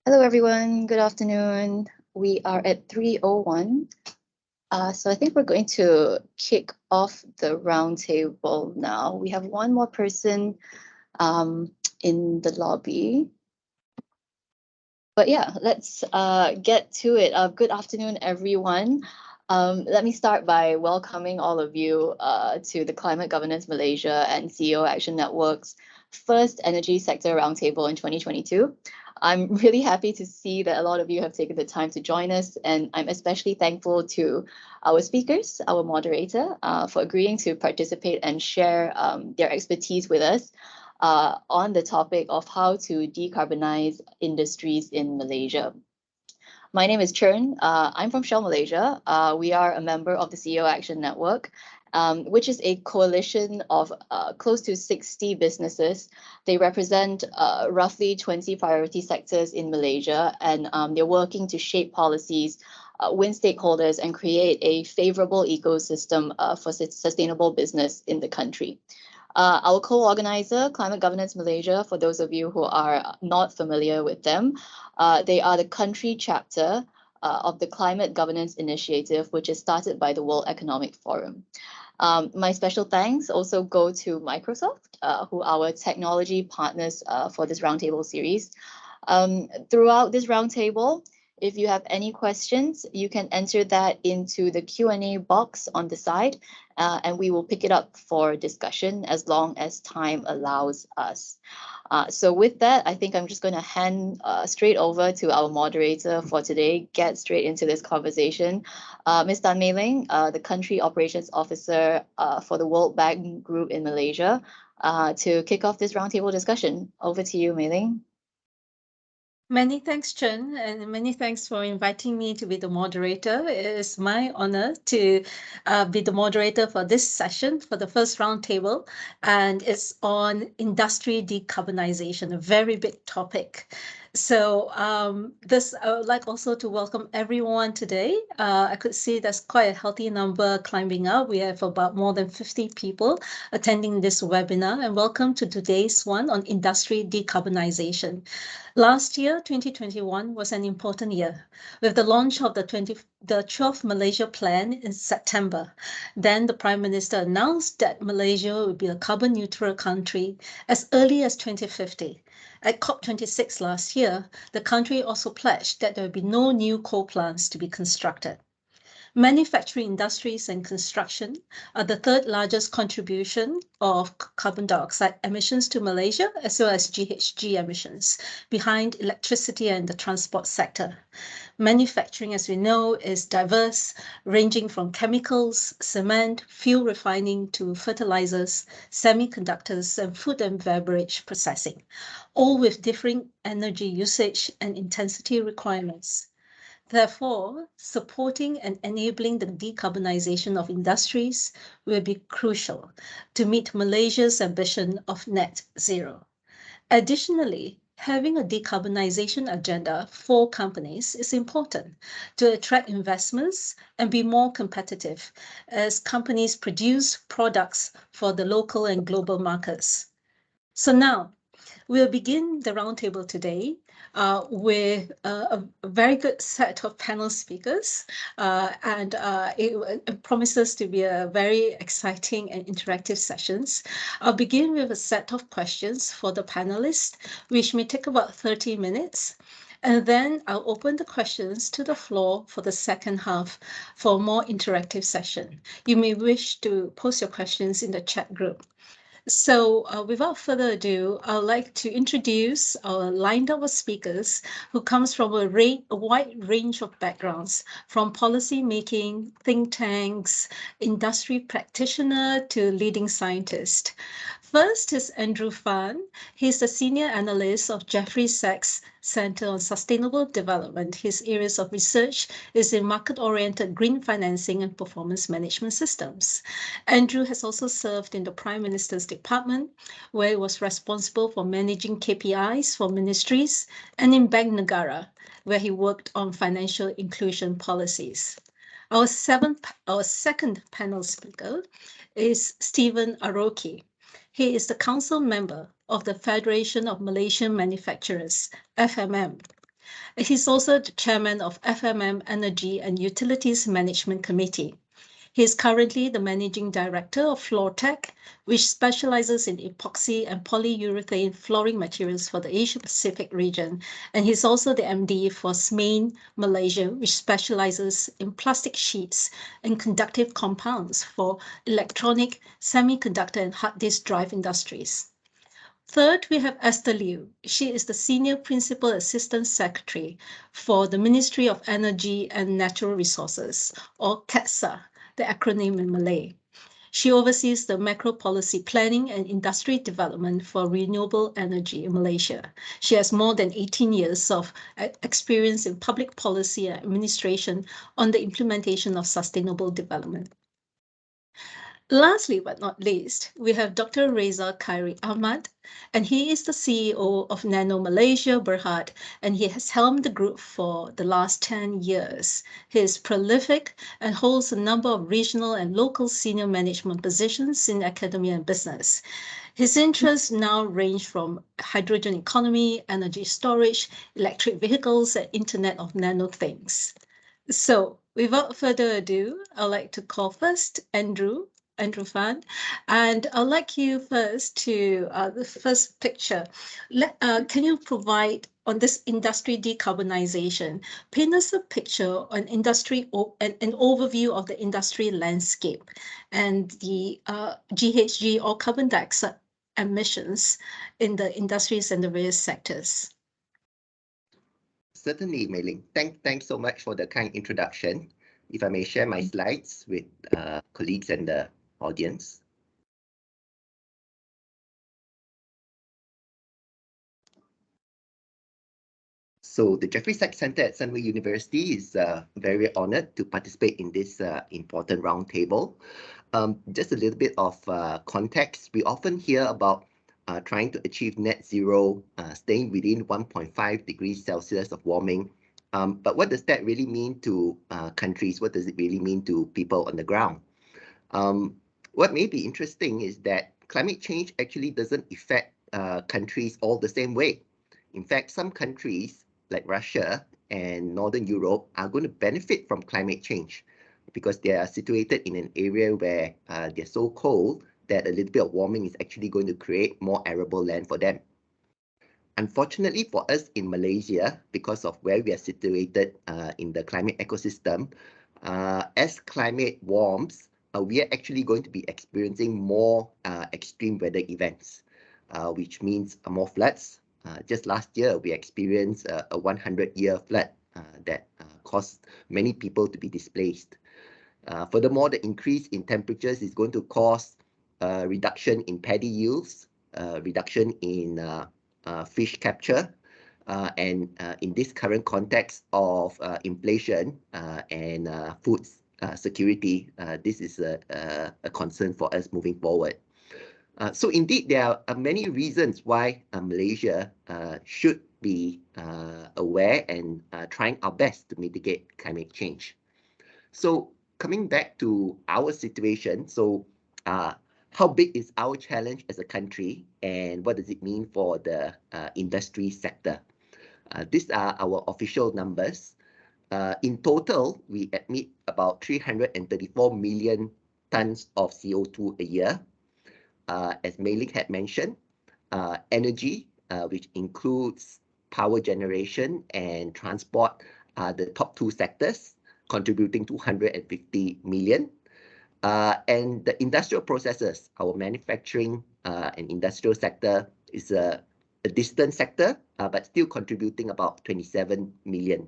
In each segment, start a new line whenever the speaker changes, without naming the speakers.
Hello, everyone. Good afternoon. We are at 3:01. So I think we're going to kick off the roundtable now. We have one more person in the lobby. But yeah, let's get to it. Good afternoon, everyone. Let me start by welcoming all of you to the Climate Governance Malaysia and CEO Action Network's first Energy Sector Roundtable in 2022. I'm really happy to see that a lot of you have taken the time to join us, and I'm especially thankful to our speakers, our moderator, for agreeing to participate and share their expertise with us on the topic of how to decarbonize industries in Malaysia. My name is Chern. I'm from Shell Malaysia. We are a member of the CEO Action Network, which is a coalition of close to 60 businesses. They represent roughly 20 priority sectors in Malaysia, and they're working to shape policies, win stakeholders, and create a favorable ecosystem for sustainable business in the country. Our co-organizer, Climate Governance Malaysia, for those of you who are not familiar with them, they are the country chapter of the Climate Governance Initiative, which is started by the World Economic Forum. My special thanks also go to Microsoft, who are our technology partners for this roundtable series. Throughout this roundtable, if you have any questions, you can enter that into the Q&A box on the side, and we will pick it up for discussion as long as time allows us. So with that, I think I'm just going to hand straight over to our moderator for today, get straight into this conversation. Ms. Tan Mei Ling, the Country Operations Officer for the World Bank Group in Malaysia, to kick off this roundtable discussion. Over to you, Mei Ling.
Many thanks, Chern, and many thanks for inviting me to be the moderator. It is my honor to be the moderator for this session, for the first roundtable, and it's on industry decarbonization, a very big topic. So I would like also to welcome everyone today. I could see there's quite a healthy number climbing up. We have about more than 50 people attending this webinar, and welcome to today's one on industry decarbonization. Last year, 2021, was an important year with the launch of the 12th Malaysia Plan in September. Then the Prime Minister announced that Malaysia would be a carbon neutral country as early as 2050. At COP26 last year, the country also pledged that there would be no new coal plants to be constructed. Manufacturing industries and construction are the third largest contribution of carbon dioxide emissions to Malaysia, as well as GHG emissions, behind electricity and the transport sector. Manufacturing, as we know, is diverse, ranging from chemicals, cement, fuel refining to fertilizers, semiconductors, and food and beverage processing, all with differing energy usage and intensity requirements. Therefore, supporting and enabling the decarbonization of industries will be crucial to meet Malaysia's ambition of net zero. Additionally, having a decarbonization agenda for companies is important to attract investments and be more competitive as companies produce products for the local and global markets. So now, we'll begin the roundtable today with a very good set of panel speakers, and it promises to be a very exciting and interactive sessions. I'll begin with a set of questions for the panelists, which may take about 30 minutes. And then I'll open the questions to the floor for the second half for a more interactive session. You may wish to post your questions in the chat group. So without further ado, I'd like to introduce our lined up of speakers who comes from a wide range of backgrounds, from policy making, think tanks, industry practitioner to leading scientist. First is Andrew Fan. He's the senior analyst of Sachs Center on Sustainable Development. His areas of research is in market-oriented green financing and performance management systems. Andrew has also served in the Prime Minister's Department, where he was responsible for managing KPIs for ministries, and in Bank Negara, where he worked on financial inclusion policies. Our second panel speaker is Stephen Aroki. He is the council member of the Federation of Malaysian Manufacturers, FMM. He's also the chairman of FMM Energy and Utilities Management Committee. He is currently the managing director of FloorTech, which specializes in epoxy and polyurethane flooring materials for the Asia-Pacific region. And he's also the MD for SMAIN Malaysia, which specializes in plastic sheets and conductive compounds for electronic, semiconductor, and hard disk drive industries. Third, we have Esther Liu. She is the Senior Principal Assistant Secretary for the Ministry of Energy and Natural Resources, or KETSA, the acronym in Malay. She oversees the macro policy planning and industry development for renewable energy in Malaysia. She has more than 18 years of experience in public policy and administration on the implementation of sustainable development. Lastly, but not least, we have Dr. Rezal Khairi Ahmad, and he is the CEO of NanoMalaysia Berhad, and he has helmed the group for the last 10 years. He is prolific and holds a number of regional and local senior management positions in academia and business. His interests now range from hydrogen economy, energy storage, electric vehicles, and Internet of Nano Things. So without further ado, I'd like to call first Andrew Fan, and I'd like you first to the first picture. Can you provide on this industry decarbonization, paint us a picture on industry an overview of the industry landscape and the GHG or carbon dioxide emissions in the industries and the various sectors?
Certainly, Mei Ling. Thanks so much for the kind introduction. If I may share my slides with colleagues and the audience. So the Jeffrey Sachs Center at Sunway University is very honored to participate in this important roundtable. Just a little bit of context. We often hear about trying to achieve net zero, staying within 1.5 degrees Celsius of warming. But what does that really mean to countries? What does it really mean to people on the ground? What may be interesting is that climate change actually doesn't affect countries all the same way. In fact, some countries like Russia and Northern Europe are going to benefit from climate change because they are situated in an area where they're so cold that a little bit of warming is actually going to create more arable land for them. Unfortunately for us in Malaysia, because of where we are situated in the climate ecosystem, as climate warms, we are actually going to be experiencing more extreme weather events, which means more floods. Just last year, we experienced a 100-year flood that caused many people to be displaced. Furthermore, the increase in temperatures is going to cause a reduction in paddy yields, reduction in fish capture, and in this current context of inflation and food security, this is a concern for us moving forward. So indeed, there are many reasons why Malaysia should be aware and trying our best to mitigate climate change. So coming back to our situation, so how big is our challenge as a country and what does it mean for the industry sector? These are our official numbers. In total, we emit about 334 million tons of CO2 a year. As Mei Ling had mentioned, energy, which includes power generation and transport, are the top two sectors, contributing 250 million. And the industrial processes, our manufacturing and industrial sector is a distant sector, but still contributing about 27 million.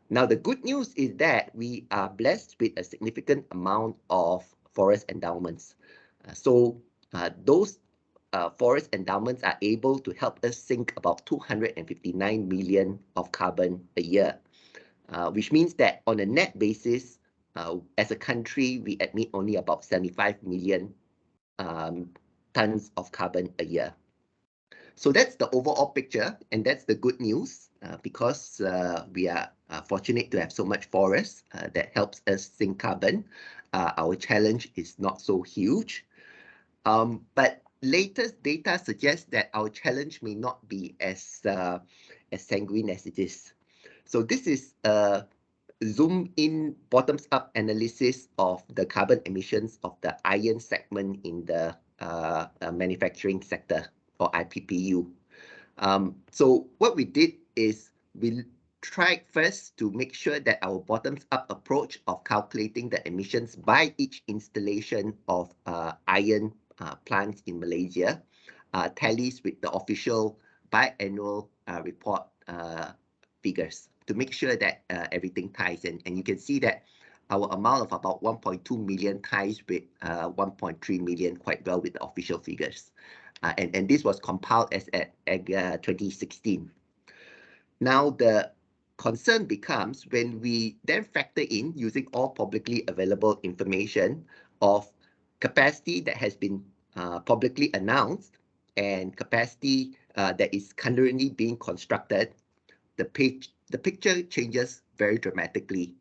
Now, the good news is that we are blessed with a significant amount of forest endowments. So those forest endowments are able to help us sink about 259 million of carbon a year, which means that on a net basis, as a country, we emit only about 75 million tons of carbon a year. So that's the overall picture, and that's the good news because we are fortunate to have so much forest that helps us sink carbon. Our challenge is not so huge. But latest data suggests that our challenge may not be as as sanguine as it is. So this is a zoom-in, bottoms-up analysis of the carbon emissions of the iron segment in the manufacturing sector, or IPPU. So what we did is we tried first to make sure that our bottoms-up approach of calculating the emissions by each installation of iron plants in Malaysia tallies with the official biannual report figures, to make sure that everything ties. And you can see that our amount of about 1.2 million ties with 1.3 million quite well with the official figures. And this was compiled as at 2016. Now the concern becomes when we then factor in, using all publicly available information of capacity that has been publicly announced and capacity that is currently being constructed, the picture changes very dramatically,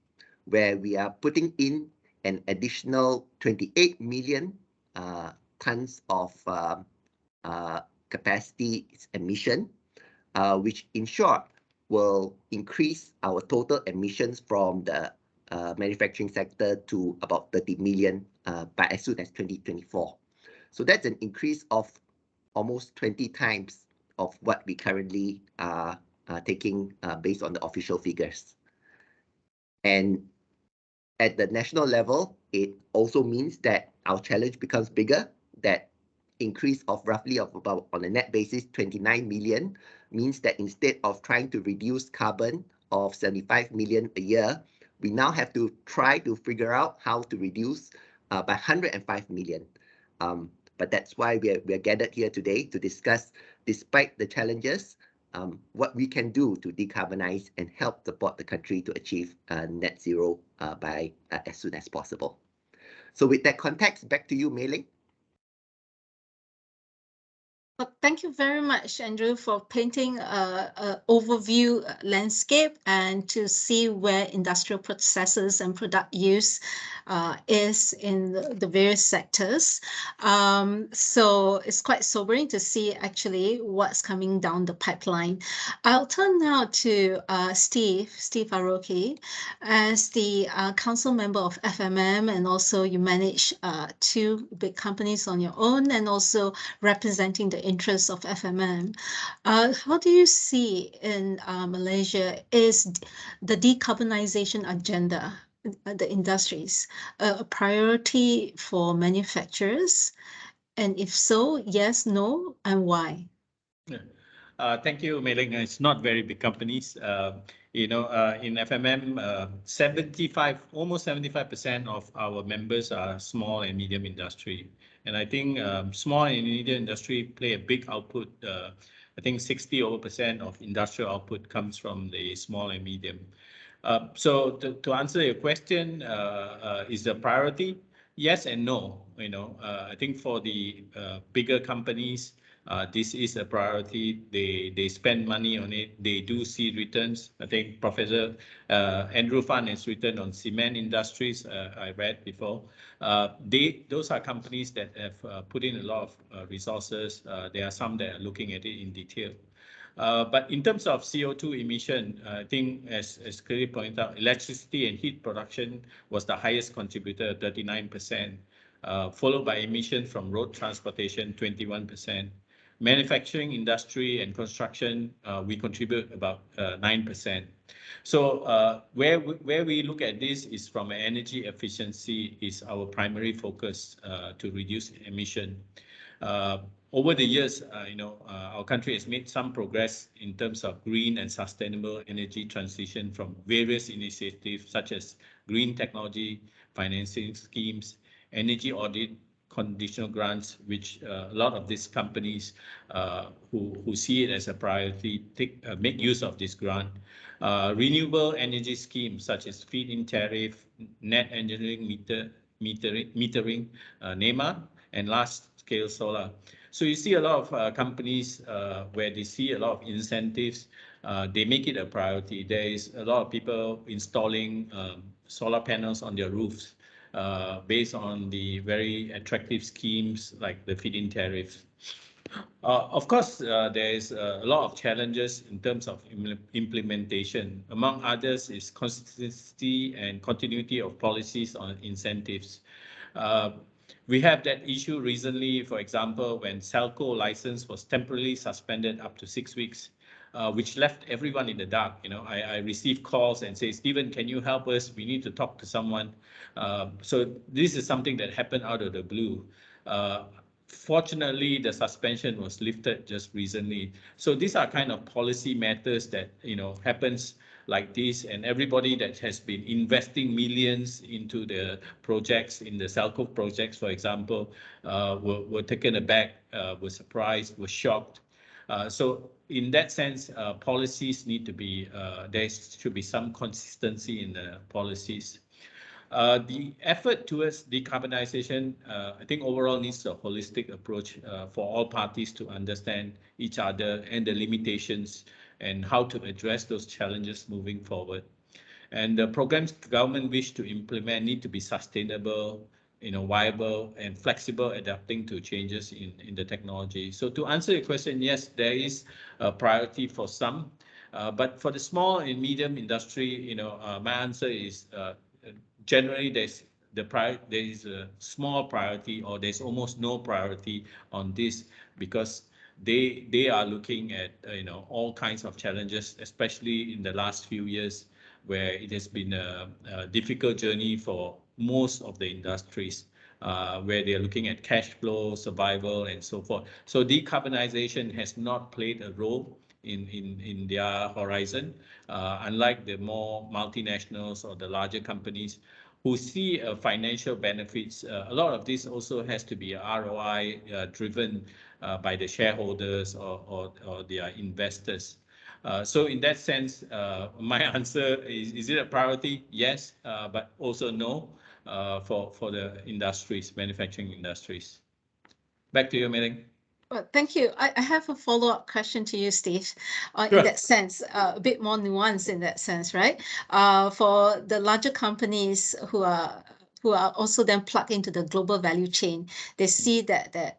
where we are putting in an additional 28 million tons of capacity emission, which in short will increase our total emissions from the manufacturing sector to about 30 million by as soon as 2024. So that's an increase of almost 20 times of what we currently are taking based on the official figures. And at the national level, it also means that our challenge becomes bigger. That increase of roughly of about, on a net basis, 29 million means that instead of trying to reduce carbon of 75 million a year, we now have to try to figure out how to reduce by 105 million. But that's why we are gathered here today to discuss, despite the challenges, what we can do to decarbonize and help support the country to achieve net zero by as soon as possible. So with that context, back to you, Mei Ling.
Well, thank you very much, Andrew, for painting an overview landscape and to see where industrial processes and product use is in the various sectors. So it's quite sobering to see actually what's coming down the pipeline. I'll turn now to Steve Aroki, as the council member of FMM, and also you manage two big companies on your own, and also representing the interests of FMM. How do you see in Malaysia is the decarbonization agenda, the industries, a priority for manufacturers? And if so, yes, no, and why?
Yeah. Thank you, Mei Ling. It's not very big companies. In FMM, almost 75% of our members are small and medium industry. And I think small and medium industry play a big output. I think 60% of industrial output comes from the small and medium. So to answer your question, is the priority? Yes and no. I think for the bigger companies, this is a priority. They spend money on it. They do see returns. I think Professor Andrew Fan has written on cement industries. I read before. Those are companies that have put in a lot of resources. There are some that are looking at it in detail. But in terms of CO2 emission, I think as clearly pointed out, electricity and heat production was the highest contributor, 39%, followed by emission from road transportation, 21%. Manufacturing industry and construction, we contribute about 9%. So where we look at this is from energy efficiency is our primary focus to reduce emission. Over the years, our country has made some progress in terms of green and sustainable energy transition from various initiatives such as green technology, financing schemes, energy audit, conditional grants, which a lot of these companies who see it as a priority make use of this grant. Renewable energy schemes such as feed-in tariff, net engineering metering, NEMA, and large-scale solar. So you see a lot of companies where they see a lot of incentives, they make it a priority. There is a lot of people installing solar panels on their roofs based on the very attractive schemes like the feed-in tariff. Of course, there is a lot of challenges in terms of implementation. Among others is consistency and continuity of policies on incentives. Uh, we have that issue recently, for example, when Celco license was temporarily suspended up to 6 weeks, which left everyone in the dark. I received calls and say, Stephen, can you help us? We need to talk to someone. So this is something that happened out of the blue. Fortunately, the suspension was lifted just recently. So these are kind of policy matters that happens like this, and everybody that has been investing millions into the projects, in the Celco projects, for example, were taken aback, were surprised, were shocked. So in that sense, policies need to be, there should be some consistency in the policies. The effort towards decarbonization, I think overall needs a holistic approach for all parties to understand each other and the limitations and how to address those challenges moving forward. And the programs the government wish to implement need to be sustainable, viable and flexible, adapting to changes in the technology. So to answer your question, yes, there is a priority for some, but for the small and medium industry, my answer is generally there is a small priority, or there's almost no priority on this, because they are looking at all kinds of challenges, especially in the last few years, where it has been a difficult journey for most of the industries, where they are looking at cash flow, survival, and so forth. So decarbonization has not played a role in their horizon, unlike the more multinationals or the larger companies who see financial benefits. A lot of this also has to be ROI driven by the shareholders or their investors. So in that sense, my answer is it a priority? Yes, but also no for the industries, manufacturing industries. Back to you, Mei-Ling.
Well, thank you. I have a follow-up question to you, Steve.
Sure.
In that sense, a bit more nuanced in that sense, right? For the larger companies who are also then plugged into the global value chain, they see that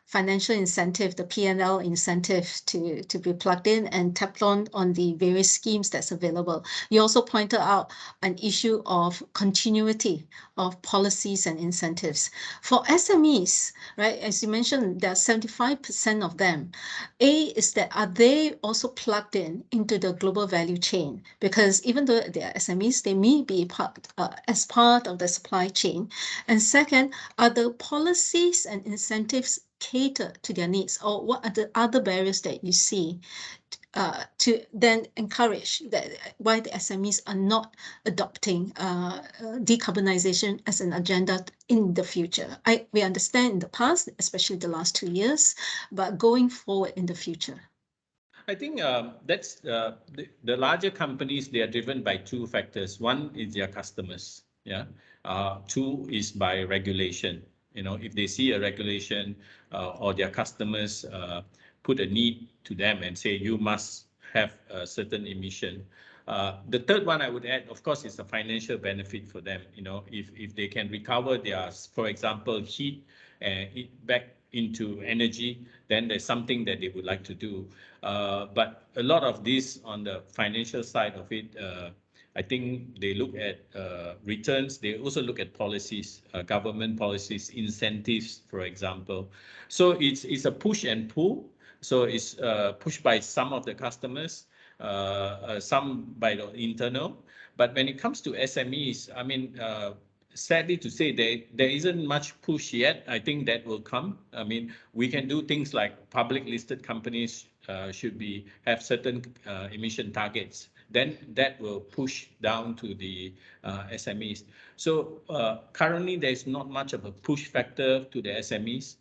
financial incentive, the P&L incentive to be plugged in and tapped on the various schemes that's available. You also pointed out an issue of continuity of policies and incentives. For SMEs, right, as you mentioned, there are 75% of them. Is that, are they also plugged into the global value chain? Because even though they are SMEs, they may be as part of the supply chain. And second, are the policies and incentives cater to their needs, or what are the other barriers that you see to then encourage that why the SMEs are not adopting decarbonization as an agenda in the future? We understand in the past, especially the last 2 years, but going forward in the future.
I think that's the larger companies. They are driven by two factors. One is their customers. Yeah. Two is by regulation. If they see a regulation or their customers put a need to them and say you must have a certain emission. The third one I would add, of course, is a financial benefit for them. If they can recover their, for example, heat back into energy, then there's something that they would like to do. But a lot of this on the financial side of it, I think they look at returns. They also look at policies, government policies, incentives, for example. So it's a push and pull. So it's pushed by some of the customers, some by the internal. But when it comes to SMEs, I mean, sadly to say, there isn't much push yet. I think that will come. I mean, we can do things like public listed companies should have certain emission targets. Then that will push down to the SMEs. So currently, there's not much of a push factor to the SMEs.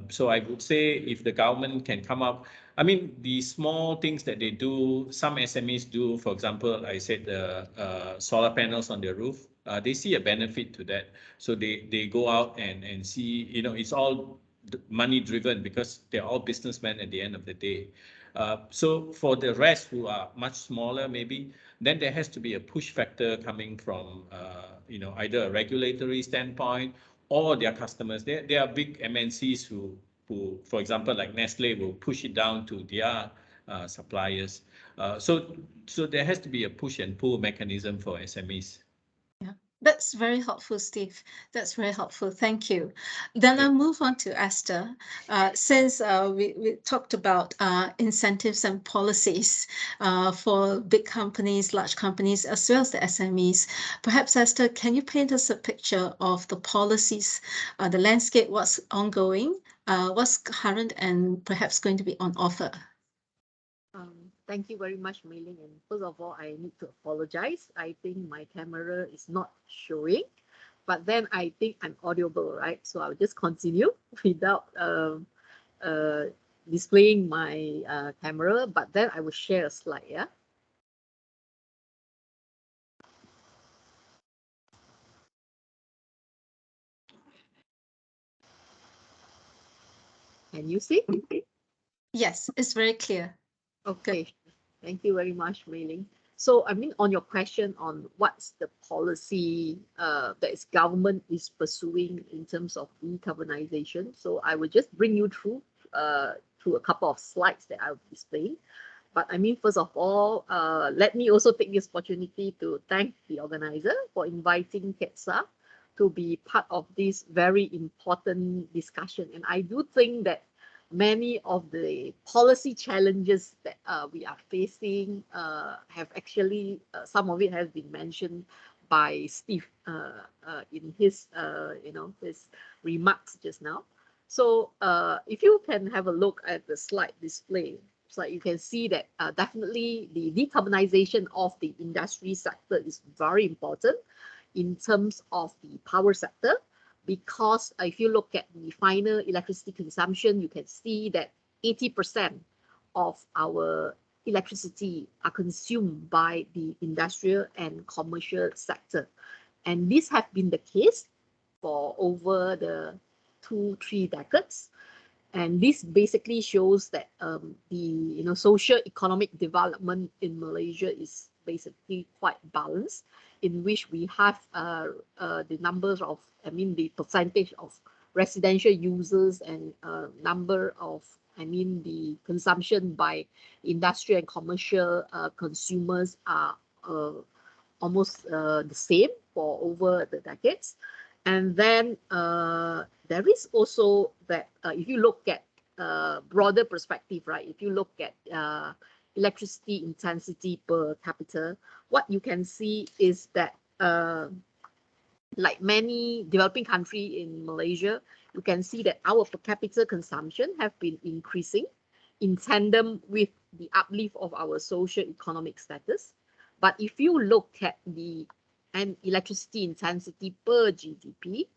So I would say if the government can come up, I mean, the small things that they do, some SMEs do, for example, I said the solar panels on their roof, they see a benefit to that. So they go out and see, it's all money driven because they're all businessmen at the end of the day. So for the rest who are much smaller, maybe, then there has to be a push factor coming from, either a regulatory standpoint or their customers. There are big MNCs who who, for example, like Nestle, will push it down to their suppliers. So there has to be a push and pull mechanism for SMEs.
That's very helpful, Steve. That's very helpful. Thank you. Then I'll move on to Esther. Since we talked about incentives and policies for big companies, large companies, as well as the SMEs, perhaps, Esther, can you paint us a picture of the policies, the landscape, what's ongoing, what's current, and perhaps going to be on offer?
Thank you very much, Mei Ling. And first of all, I need to apologize. I think my camera is not showing, but then I think I'm audible, right? So I'll just continue without displaying my camera, but then I will share a slide, yeah? Can you see?
Yes, it's very clear.
Okay, thank you very much, Mei Ling. So, I mean, on your question on what's the policy that its government is pursuing in terms of decarbonization, so I will just bring you through a couple of slides that I'll display. But I mean, first of all, let me also take this opportunity to thank the organizer for inviting KETSA to be part of this very important discussion. And I do think that many of the policy challenges that we are facing have actually, some of it has been mentioned by Steve in his, his remarks just now. So if you can have a look at the slide display, so you can see that definitely the decarbonization of the industry sector is very important in terms of the power sector, because if you look at the final electricity consumption, you can see that 80% of our electricity are consumed by the industrial and commercial sector. And this has been the case for over the 2-3 decades. And this basically shows that the socio-economic development in Malaysia is basically quite balanced, in which we have the numbers of, the percentage of residential users and number of, the consumption by industrial and commercial consumers are almost the same for over the decades. And then there is also that if you look at broader perspective, right? If you look at electricity intensity per capita, what you can see is that like many developing countries in Malaysia, you can see that our per capita consumption have been increasing in tandem with the uplift of our socio-economic status. But if you look at the electricity intensity per GDP,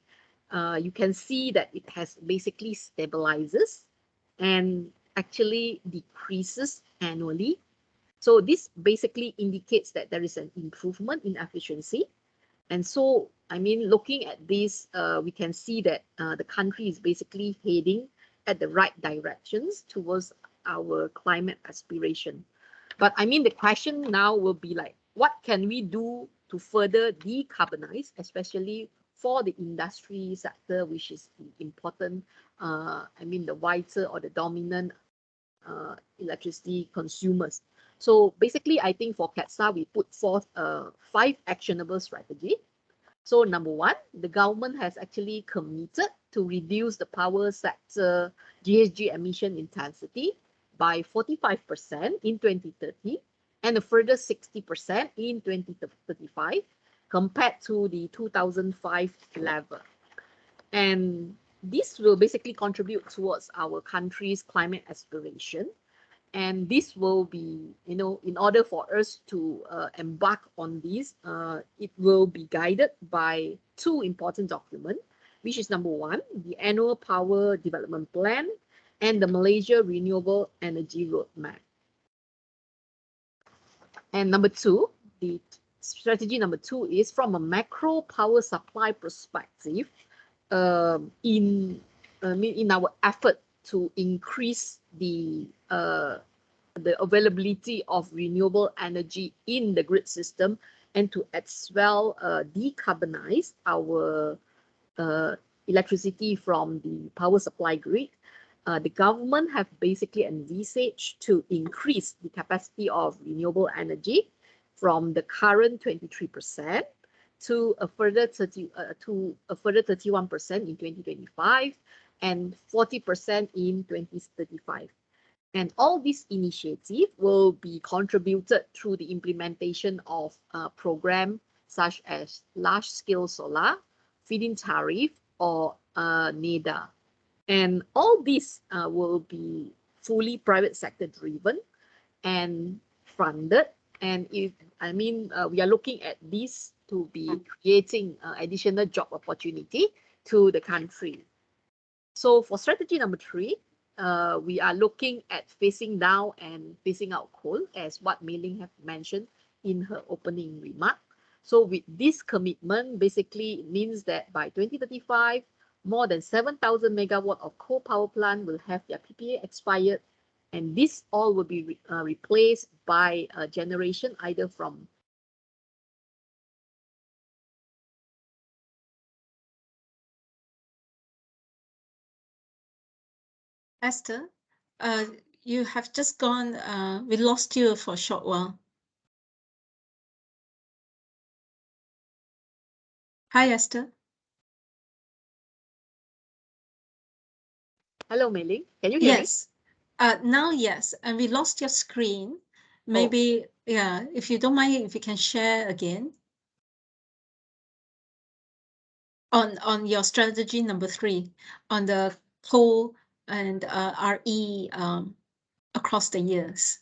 you can see that it has basically stabilizes and actually decreases annually. So this basically indicates that there is an improvement in efficiency. And so, looking at this, we can see that the country is basically heading at the right directions towards our climate aspiration. But the question now will be like, what can we do to further decarbonize, especially for the industry sector, which is important, the vital or the dominant electricity consumers. So basically, I think for KETSA, we put forth 5 actionable strategy. So number 1, the government has actually committed to reduce the power sector GHG emission intensity by 45% in 2030 and a further 60% in 2035 compared to the 2005 level. And this will basically contribute towards our country's climate aspiration. And this will be, in order for us to embark on this, it will be guided by 2 important documents, which is number 1, the Annual Power Development Plan and the Malaysia Renewable Energy Roadmap. And number 2, the strategy number 2 is from a macro power supply perspective, in our effort to increase the availability of renewable energy in the grid system and to as well decarbonize our electricity from the power supply grid. the government have basically envisaged to increase the capacity of renewable energy from the current 23% to a further 31% in 2025 and 40% in 2035. And all these initiatives will be contributed through the implementation of programs such as large-scale solar, feed-in tariff, or NEDA. And all these will be fully private sector driven and funded. And we are looking at this to be creating additional job opportunity to the country. So for strategy number 3, we are looking at phasing down and phasing out coal, as what Ling have mentioned in her opening remark. So with this commitment, basically it means that by 2035, more than 7,000 megawatt of coal power plant will have their PPA expired, and this all will be replaced by a generation either from
Esther, you have just gone, we lost you for a short while. Hi, Esther.
Hello, Ling. Can you hear me?
Yes. Now, yes. And we lost your screen. Maybe, yeah, if you don't mind, if you can share again on your strategy number 3, on the coal and RE across the years.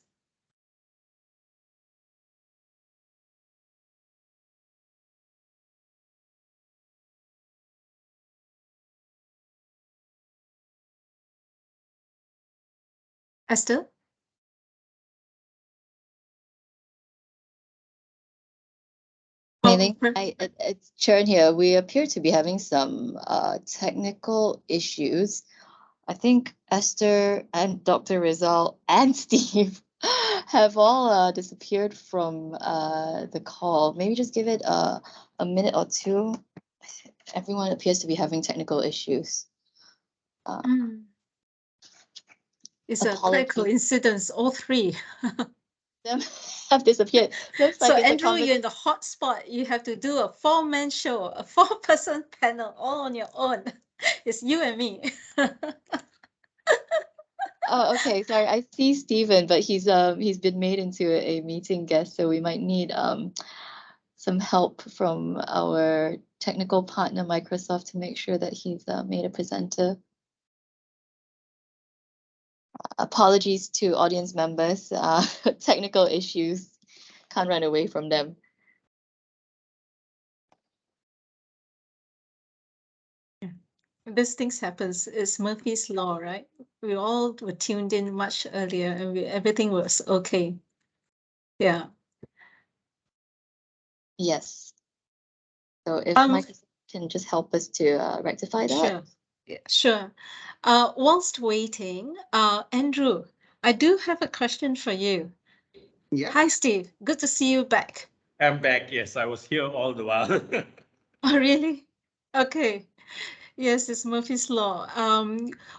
Esther?
Ling, it's Chern here. We appear to be having some technical issues. I think Esther and Dr. Rezal and Steve have all disappeared from the call. Maybe just give it a minute or two. Everyone appears to be having technical issues.
It's a quite coincidence, all 3.
Them have disappeared. Looks
So
like
Andrew, you're in the hot spot. You have to do a 4-man show, a 4-person panel all on your own. It's you and me.
Oh, okay. Sorry, I see Stephen, but he's been made into a meeting guest, so we might need some help from our technical partner Microsoft to make sure that he's made a presenter. Apologies to audience members. Technical issues, can't run away from them.
These things happens. It's Murphy's Law, right? We all were tuned in much earlier and everything was okay. Yeah.
Yes. So if Microsoft can just help us to rectify that.
Sure. Yeah, sure. Whilst waiting, Andrew, I do have a question for you.
Yeah.
Hi, Steve. Good to see you back.
I'm back. Yes, I was here all the while.
Oh, really? Okay. Yes, it's Murphy's Law.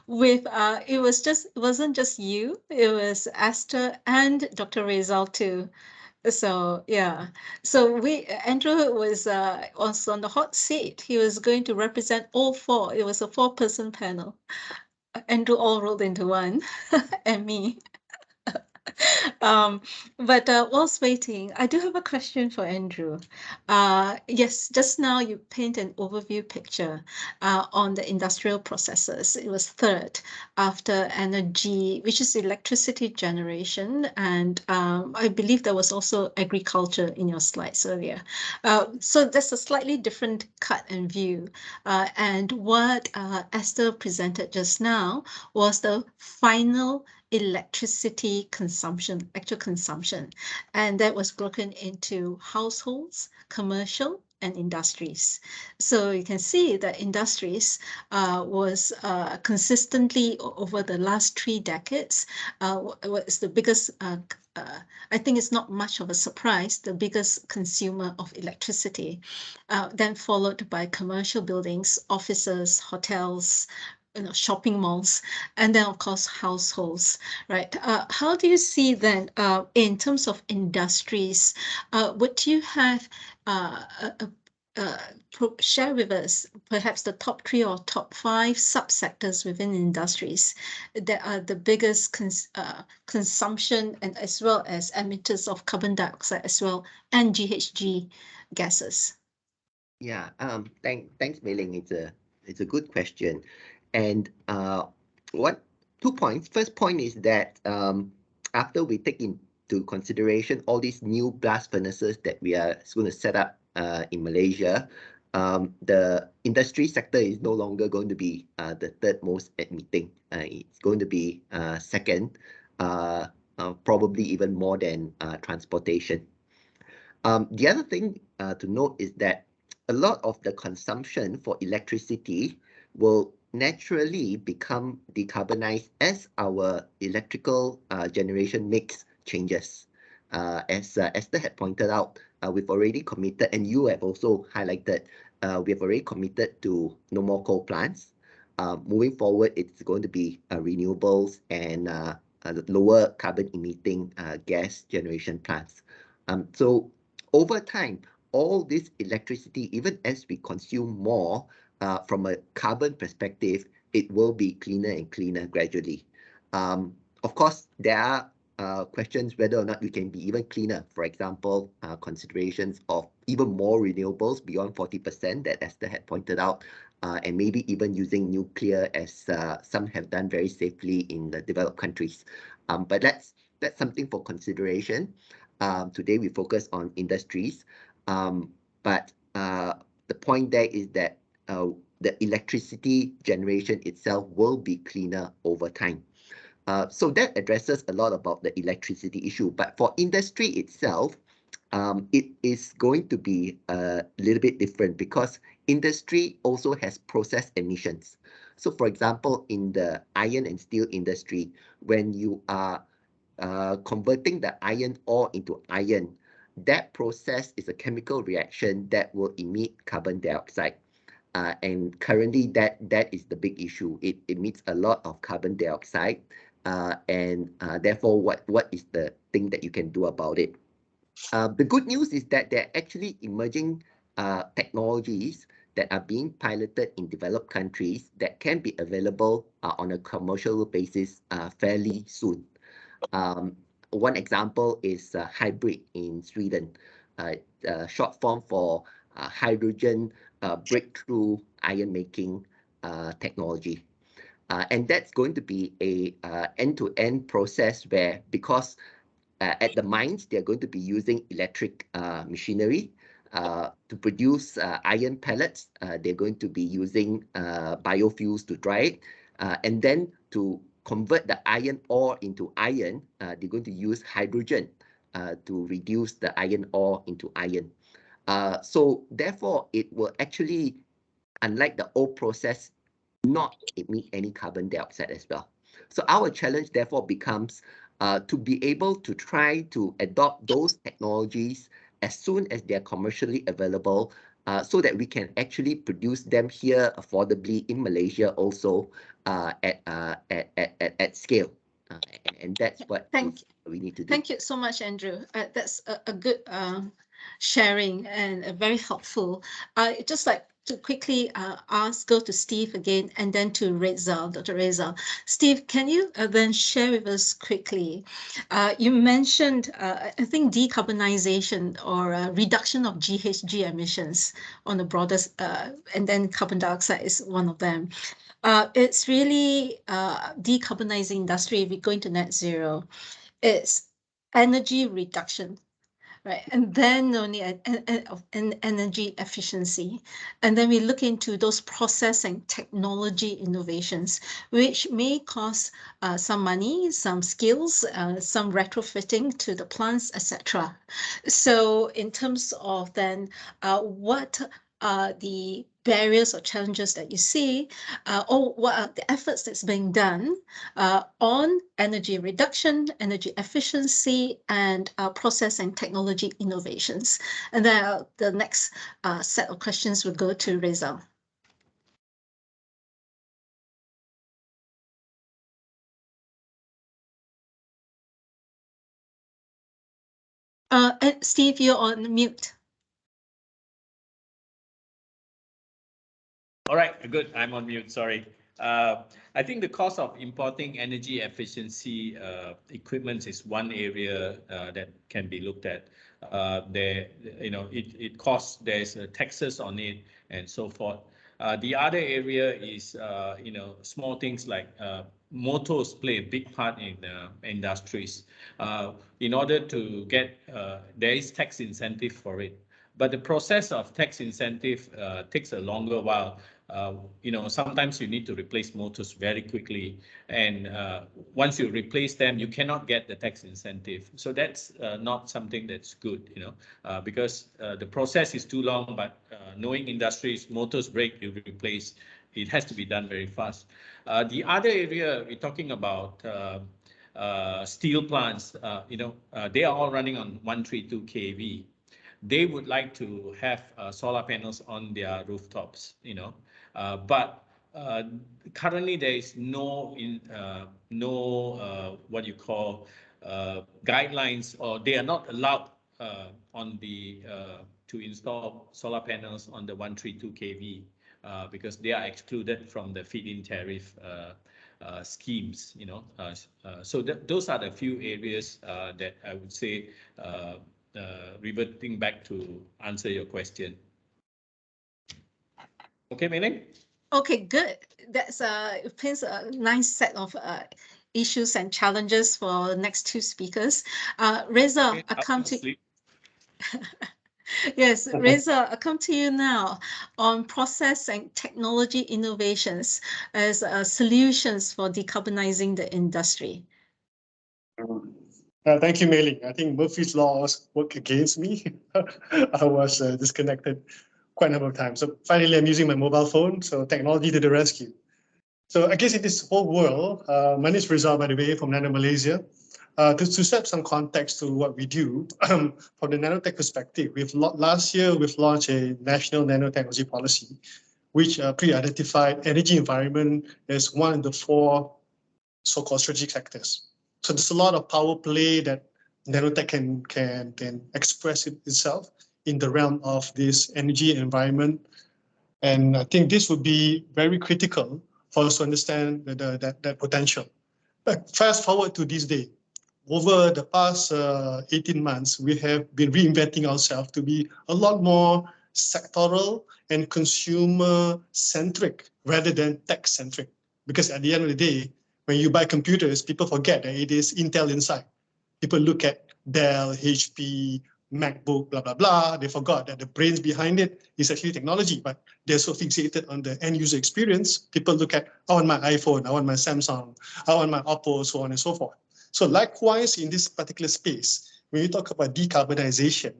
It wasn't just you, it was Esther and Dr. Rezal too. So yeah. So Andrew was on the hot seat. He was going to represent all 4. It was a 4-person panel. Andrew all rolled into one and me. But whilst waiting, I do have a question for Andrew. Yes, just now you paint an overview picture on the industrial processes. It was 3rd after energy, which is electricity generation. And I believe there was also agriculture in your slides earlier. So that's a slightly different cut and view. And what Esther presented just now was the final electricity consumption, actual consumption, and that was broken into households, commercial, and industries. So you can see that industries was consistently over the last 3 decades was the biggest, I think it's not much of a surprise, the biggest consumer of electricity, then followed by commercial buildings, offices, hotels, shopping malls, and then of course households, right? How do you see then in terms of industries? Would you have share with us perhaps the top 3 or top 5 subsectors within industries that are the biggest consumption and as well as emitters of carbon dioxide as well and GHG gases?
Yeah, thanks, Mei Ling. It's a good question. And what 2 points. First point is that after we take into consideration all these new blast furnaces that we are going to set up in Malaysia, the industry sector is no longer going to be the third most emitting. It's going to be second, probably even more than transportation. The other thing to note is that a lot of the consumption for electricity will naturally become decarbonized as our electrical generation mix changes. As Esther had pointed out, we've already committed, and you have also highlighted, we have already committed to no more coal plants. Moving forward, it's going to be renewables and lower carbon emitting gas generation plants. So over time, all this electricity, even as we consume more, from a carbon perspective, it will be cleaner and cleaner gradually. Of course, there are questions whether or not we can be even cleaner. For example, considerations of even more renewables beyond 40% that Esther had pointed out, and maybe even using nuclear as some have done very safely in the developed countries. But that's something for consideration. Today we focus on industries, but the point there is that the electricity generation itself will be cleaner over time. So that addresses a lot about the electricity issue. But for industry itself, it is going to be a little bit different because industry also has process emissions. So for example, in the iron and steel industry, when you are converting the iron ore into iron, that process is a chemical reaction that will emit carbon dioxide. And currently that is the big issue. It emits a lot of carbon dioxide, and therefore what is the thing that you can do about it? The good news is that there are actually emerging technologies that are being piloted in developed countries that can be available on a commercial basis fairly soon. One example is hybrid in Sweden, short form for hydrogen breakthrough iron making technology. And that's going to be a end-to-end process where, because at the mines, they're going to be using electric machinery to produce iron pellets. They're going to be using biofuels to dry it, and then to convert the iron ore into iron, they're going to use hydrogen to reduce the iron ore into iron. So therefore, it will actually, unlike the old process, not emit any carbon dioxide as well. So our challenge therefore becomes to be able to try to adopt those technologies as soon as they're commercially available, so that we can actually produce them here affordably in Malaysia also at scale. And that's what we need to do.
Thank you so much, Andrew. That's a good sharing and very helpful. I just like to quickly go to Steve again and then to Rezal, Dr. Rezal. Steve, can you then share with us quickly? You mentioned, I think, decarbonization or reduction of GHG emissions on the broadest, and then carbon dioxide is one of them. It's really decarbonizing industry if we're going to net zero. It's energy reduction, right? And then only an energy efficiency. And then we look into those process and technology innovations, which may cost some money, some skills, some retrofitting to the plants, etc. So in terms of then what are the barriers or challenges that you see, or what are the efforts that's being done on energy reduction, energy efficiency, and process and technology innovations? And then the next set of questions will go to Rezal. Steve, you're on mute.
All right, good. I'm on mute. Sorry. I think the cost of importing energy efficiency equipment is one area that can be looked at. It costs. There's taxes on it and so forth. The other area is, small things like motors play a big part in industries. In order to get, there is tax incentive for it. But the process of tax incentive takes a longer while. Sometimes you need to replace motors very quickly. And once you replace them, you cannot get the tax incentive. So that's not something that's good, because the process is too long. But knowing industries, motors break, you replace. It has to be done very fast. The other area we're talking about, steel plants, they are all running on 132 kV. They would like to have solar panels on their rooftops, but currently there is no what you call guidelines, or they are not allowed to install solar panels on the 132 kV because they are excluded from the feed-in tariff schemes. So those are the few areas that I would say. Reverting back to answer your question. Okay, Ling?
Okay, good. That's it paints a nice set of issues and challenges for the next two speakers. Rezal,
Okay,
I come to
sleep.
Yes, Rezal, I come to you now on process and technology innovations as solutions for decarbonizing the industry.
Thank you, Ling. I think Murphy's laws work against me. I was disconnected quite a number of times. So finally, I'm using my mobile phone. So technology to the rescue. So I guess in this whole world, my name is Rezal, by the way, from NanoMalaysia. To set some context to what we do, from the nanotech perspective, last year we've launched a national nanotechnology policy, which pre-identified energy environment as one of the four so-called strategic sectors. So there's a lot of power play that nanotech can express itself in the realm of this energy environment. And I think this would be very critical for us to understand that potential. But fast forward to this day, over the past 18 months, we have been reinventing ourselves to be a lot more sectoral and consumer-centric rather than tech-centric. Because at the end of the day, when you buy computers, people forget that it is Intel inside. People look at Dell, HP, MacBook, blah, blah, blah. They forgot that the brains behind it is actually technology, but they're so fixated on the end user experience. People look at, I want my iPhone, I want my Samsung, I want my Oppo, so on and so forth. So likewise, in this particular space, when you talk about decarbonization,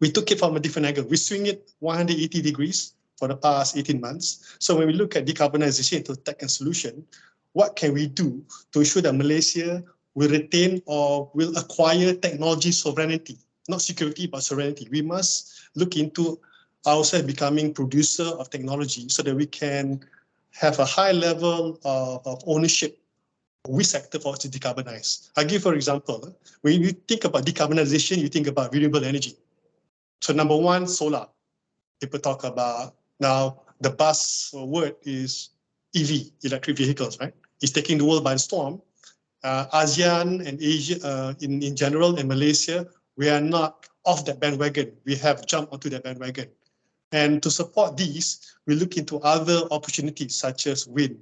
we took it from a different angle. We swing it 180 degrees for the past 18 months. So when we look at decarbonization into tech and solution, what can we do to ensure that Malaysia will retain or will acquire technology sovereignty, not security, but sovereignty? We must look into ourselves becoming producer of technology so that we can have a high level of ownership which sector for us to decarbonize. I'll give for example, when you think about decarbonization, you think about renewable energy. So number one, solar. People talk about, now the buzzword is EV, electric vehicles, right? It's taking the world by storm. ASEAN and Asia in general, and Malaysia, we are not off that bandwagon. We have jumped onto that bandwagon. And to support these, we look into other opportunities such as wind,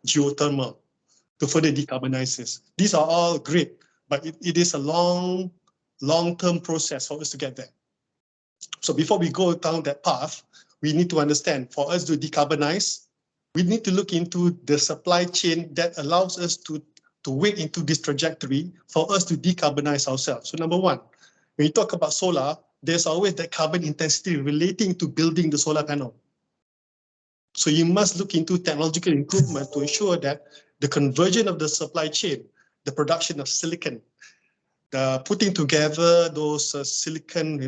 geothermal, to further decarbonize this. These are all great, but it is a long-term process for us to get there. So before we go down that path, we need to understand, for us to decarbonize, we need to look into the supply chain that allows us to wait into this trajectory for us to decarbonize ourselves. So number one, when you talk about solar, there's always that carbon intensity relating to building the solar panel. So you must look into technological improvement to ensure that the conversion of the supply chain, the production of silicon, the putting together those silicon,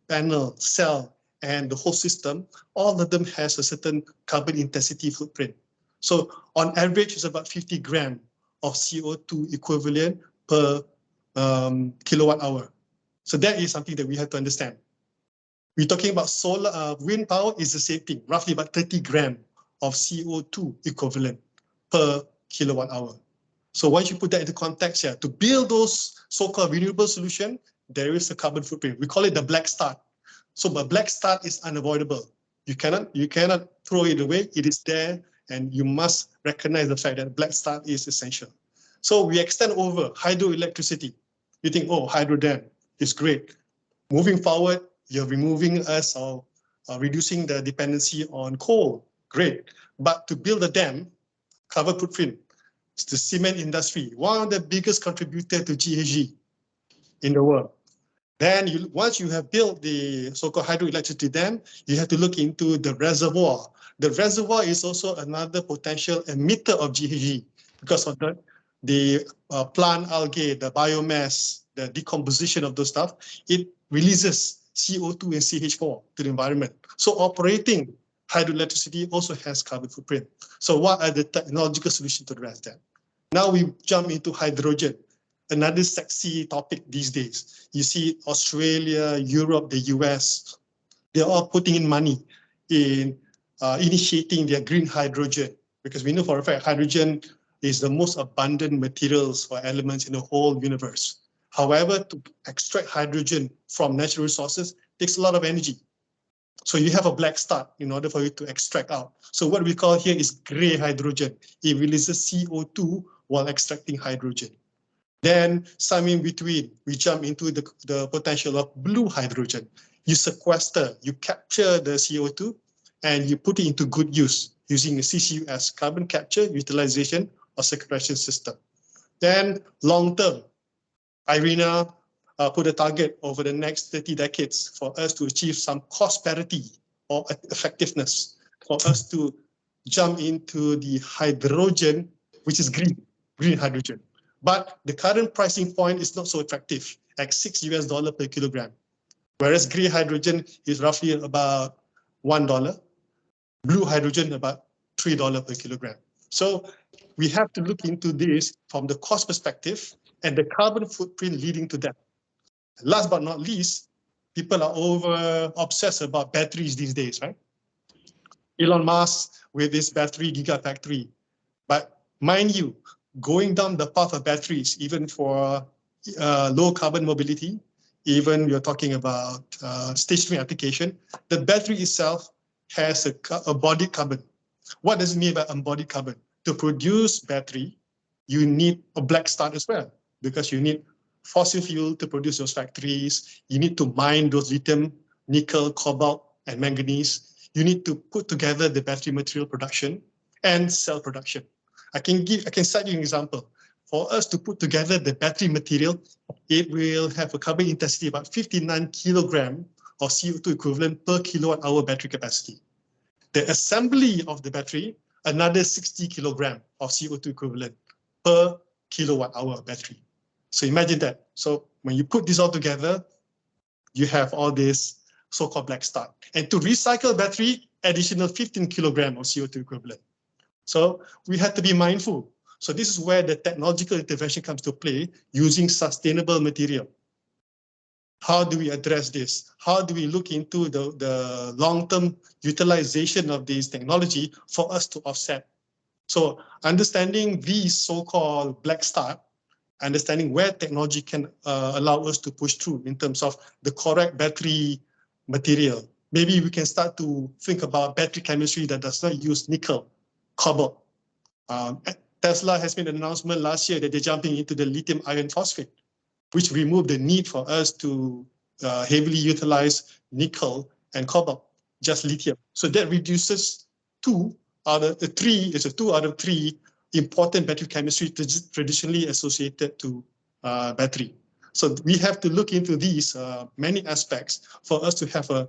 panel, cell, and the whole system, all of them has a certain carbon intensity footprint. So on average, it's about 50 grams of CO2 equivalent per kilowatt hour. So that is something that we have to understand. We're talking about solar, wind power is the same thing, roughly about 30 grams of CO2 equivalent per kilowatt hour. So once you put that into context here, to build those so-called renewable solution, there is a carbon footprint. We call it the black start. So the black start is unavoidable. You cannot throw it away. It is there, and you must recognize the fact that black start is essential. So we extend over hydroelectricity. You think, oh, hydro dam is great. Moving forward, you're removing us or reducing the dependency on coal. Great. But to build a dam, carbon footprint, it's the cement industry, one of the biggest contributors to GHG in the world. Then once you have built the so-called hydroelectricity dam, you have to look into the reservoir. The reservoir is also another potential emitter of GHG because of the plant algae, the biomass, the decomposition of those stuff. It releases CO2 and CH4 to the environment. So operating hydroelectricity also has carbon footprint. So what are the technological solutions to address that? Now we jump into hydrogen, another sexy topic these days. You see Australia, Europe, the US, they're all putting in money in initiating their green hydrogen, because we know for a fact hydrogen is the most abundant materials or elements in the whole universe. However, to extract hydrogen from natural resources takes a lot of energy. So you have a black start in order for you to extract out. So what we call here is gray hydrogen. It releases CO2 while extracting hydrogen. Then some in between, we jump into the potential of blue hydrogen. You sequester, you capture the CO2 and you put it into good use using a CCUS, carbon capture, utilization or sequestration system. Then long term, IRENA put a target over the next 30 decades for us to achieve some cost parity or effectiveness, for us to jump into the hydrogen, which is green hydrogen. But the current pricing point is not so attractive, at $6 per kilogram, whereas green hydrogen is roughly about $1, blue hydrogen about $3 per kilogram. So we have to look into this from the cost perspective and the carbon footprint leading to that. Last but not least, people are over obsessed about batteries these days, right? Elon Musk with his battery gigafactory. But mind you, going down the path of batteries, even for low carbon mobility, even you're talking about stationary application, the battery itself has a embodied carbon. What does it mean by embodied carbon? To produce battery, you need a black start as well, because you need fossil fuel to produce those factories. You need to mine those lithium, nickel, cobalt, and manganese. You need to put together the battery material production and cell production. I can cite you an example. For us to put together the battery material, it will have a carbon intensity about 59 kilogram of CO2 equivalent per kilowatt hour battery capacity. The assembly of the battery, another 60 kilogram of CO2 equivalent per kilowatt hour battery. So imagine that. So when you put this all together, you have all this so-called black start. And to recycle battery, additional 15 kilogram of CO2 equivalent. So we have to be mindful. So this is where the technological intervention comes to play, using sustainable material. How do we address this? How do we look into the long-term utilization of this technology for us to offset? So understanding these so-called black start, understanding where technology can allow us to push through in terms of the correct battery material. Maybe we can start to think about battery chemistry that does not use nickel, cobalt. Tesla has made an announcement last year that they're jumping into the lithium iron phosphate, which removed the need for us to heavily utilize nickel and cobalt, just lithium. So that reduces two out of three important battery chemistry traditionally associated to battery. So we have to look into these many aspects for us to have a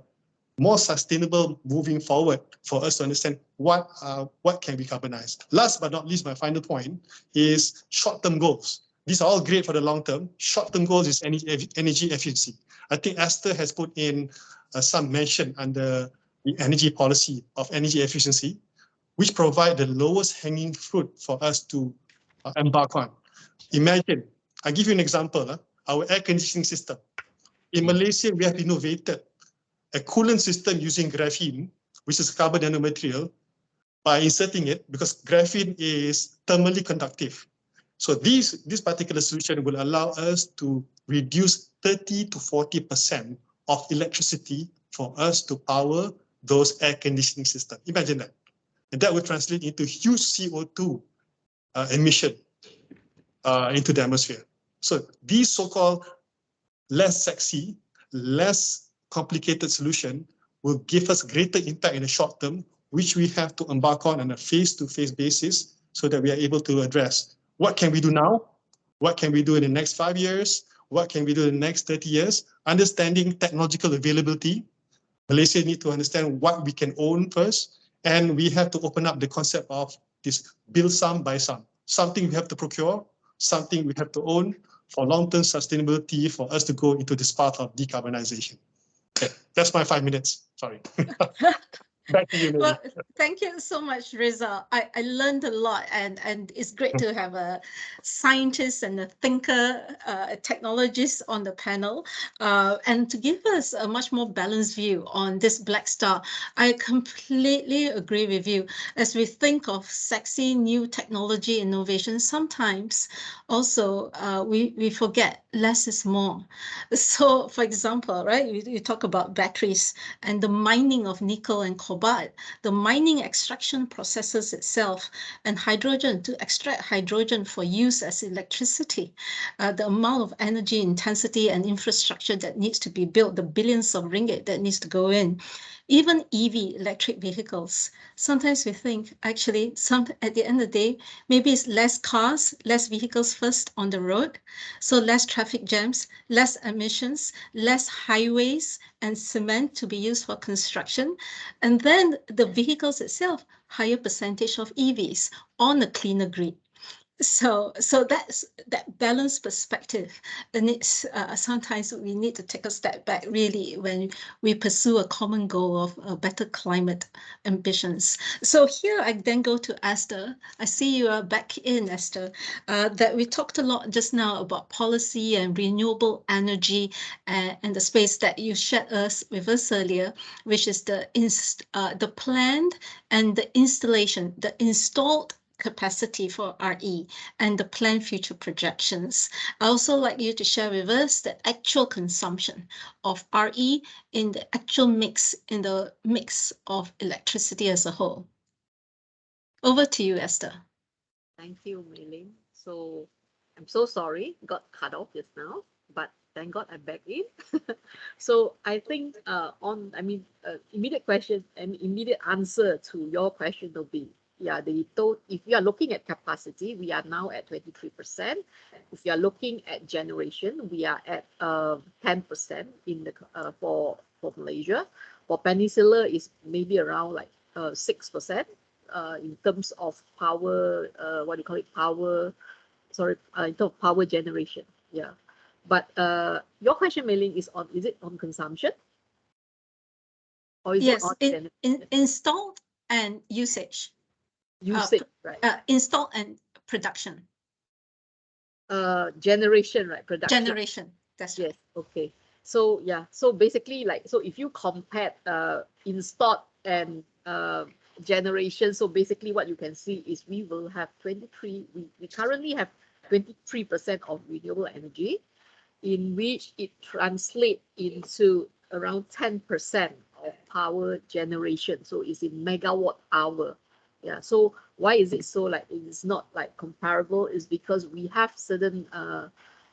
more sustainable moving forward, for us to understand what can be carbonized. Last but not least, my final point is short-term goals. These are all great for the long term. Short-term goals is energy efficiency. I think Esther has put in some mention under the energy policy of energy efficiency, which provide the lowest hanging fruit for us to embark on. Imagine, I give you an example, our air conditioning system. In Malaysia, we have innovated a coolant system using graphene, which is a carbon nanomaterial, by inserting it because graphene is thermally conductive. So this particular solution will allow us to reduce 30 to 40% of electricity for us to power those air conditioning systems. Imagine that. And that will translate into huge CO2 emission into the atmosphere. So these so-called less sexy, less complicated solution will give us greater impact in the short term, which we have to embark on a face-to-face basis so that we are able to address what can we do now, what can we do in the next 5 years, what can we do in the next 30 years, understanding technological availability. Malaysia need to understand what we can own first, and we have to open up the concept of this build some, buy some, something we have to procure, something we have to own for long-term sustainability for us to go into this path of decarbonization. Okay, that's my 5 minutes, sorry. Back to you, Lily.
Well, thank you so much, Rezal. I learned a lot, and it's great to have a scientist and a thinker, a technologist on the panel, and to give us a much more balanced view on this black star. I completely agree with you. As we think of sexy new technology innovation, sometimes also we forget less is more. So, for example, right, you talk about batteries and the mining of nickel and cobalt, the mining extraction processes itself, and hydrogen, to extract hydrogen for use as electricity, the amount of energy intensity and infrastructure that needs to be built, the billions of ringgit that needs to go in. Even EV, electric vehicles, sometimes we think actually at the end of the day, maybe it's less cars, less vehicles first on the road, so less traffic jams, less emissions, less highways and cement to be used for construction. And then the vehicles itself, higher percentage of EVs on a cleaner grid. So that's that balanced perspective, and it's sometimes we need to take a step back really when we pursue a common goal of better climate ambitions. So here I then go to Esther. I see you are back in, Esther. That we talked a lot just now about policy and renewable energy and the space that you shared with us earlier, which is the planned and the installation, the installed capacity for RE and the planned future projections. I also like you to share with us the actual consumption of RE in the actual mix, in the mix of electricity as a whole. Over to you, Esther.
Thank you, Ling. So I'm so sorry, got cut off just now, but thank God I'm back in. So I think immediate question and immediate answer to your question will be, yeah, if you are looking at capacity, we are now at 23%. If you are looking at generation, we are at 10% in the for Malaysia. For Peninsula, is maybe around like 6% in terms of power. What do you call it? Power. Sorry, in terms of power generation. Yeah, but your question, Mei-Ling, is it on consumption? Or is
yes,
it on
installed and usage.
Usage, right?
Install and production.
Generation, right? Production.
Generation. That's
yes. Right. Okay. So yeah. So basically, so if you compare installed and generation, so basically what you can see is we will have 23. We currently have 23% of renewable energy, in which it translates into around 10% of power generation. So it's in megawatt hour. Yeah, so why is it so it's not comparable is because we have certain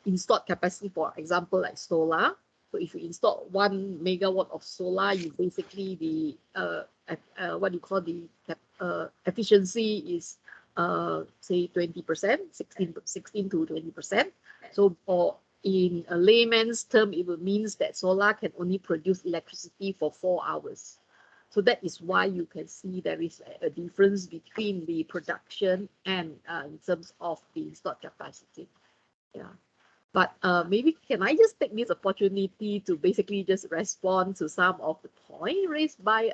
installed capacity, for example, like solar. So if you install 1 megawatt of solar, you basically what do you call the efficiency is say 20%, 16 to 20%. So in a layman's term, it will means that solar can only produce electricity for 4 hours. So that is why you can see there is a difference between the production and in terms of the installed capacity. Yeah. But maybe can I just take this opportunity to basically just respond to some of the points raised by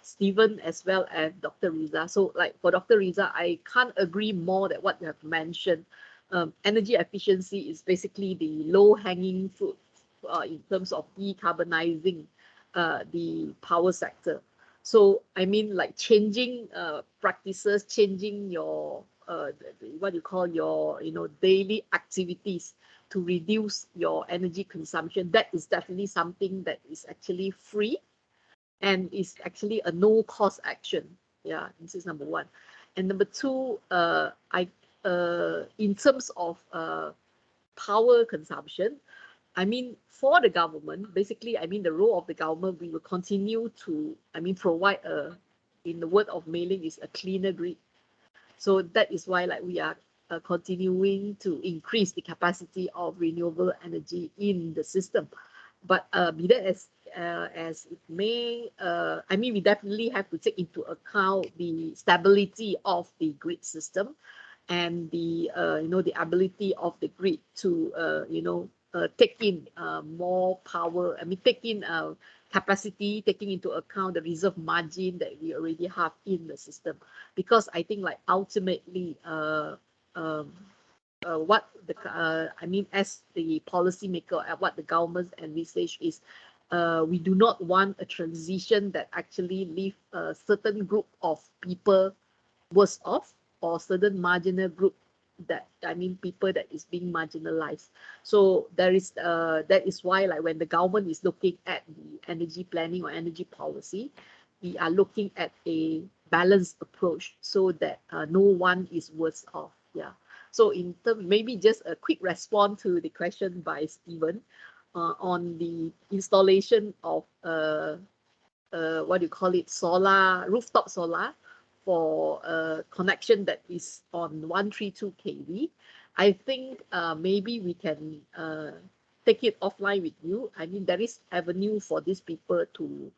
Stephen as well as Dr. Rezal. So for Dr. Rezal, I can't agree more that what you have mentioned. Energy efficiency is basically the low-hanging fruit in terms of decarbonizing the power sector. So I mean, like changing practices, changing your what you call your daily activities to reduce your energy consumption. That is definitely something that is actually free and is actually a no cost action. Yeah, this is number one. And number two, in terms of power consumption, I mean, for the government, basically, I mean, the role of the government, we will continue to, I mean, provide in the word of Mei Ling, is a cleaner grid. So that is why, like, we are continuing to increase the capacity of renewable energy in the system. But be that as it may, I mean, we definitely have to take into account the stability of the grid system and the the ability of the grid to take in more power. I mean, take in capacity, taking into account the reserve margin that we already have in the system. Because I think, like, ultimately, what the I mean, as the policymaker, what the government envisage is, we do not want a transition that actually leave a certain group of people worse off, or certain marginal group that, I mean, people that is being marginalized. So there is that is why, like, when the government is looking at the energy planning or energy policy, we are looking at a balanced approach so that no one is worse off. Yeah. So in terms, maybe just a quick response to the question by Stephen on the installation of what do you call it, solar, rooftop solar for a connection that is on 132 kV. I think maybe we can take it offline with you. I mean, there is avenue for these people to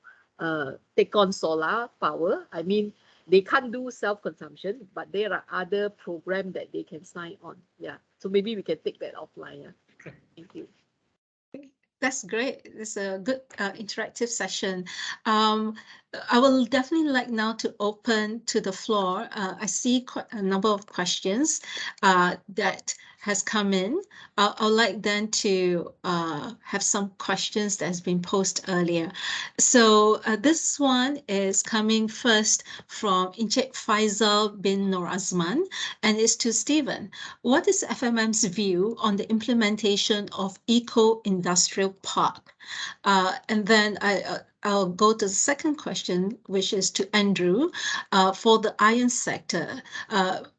take on solar power. I mean, they can't do self-consumption, but there are other programs that they can sign on. Yeah, so maybe we can take that offline. Yeah. Thank you.
That's great. It's a good interactive session. I will definitely like now to open to the floor. I see quite a number of questions that has come in. I'd like then to have some questions that has been posed earlier. So this one is coming first from Encik Faisal bin Nur Azman, and it's to Stephen. What is FMM's view on the implementation of eco-industrial park? And then I'll go to the second question, which is to Andrew. For the iron sector,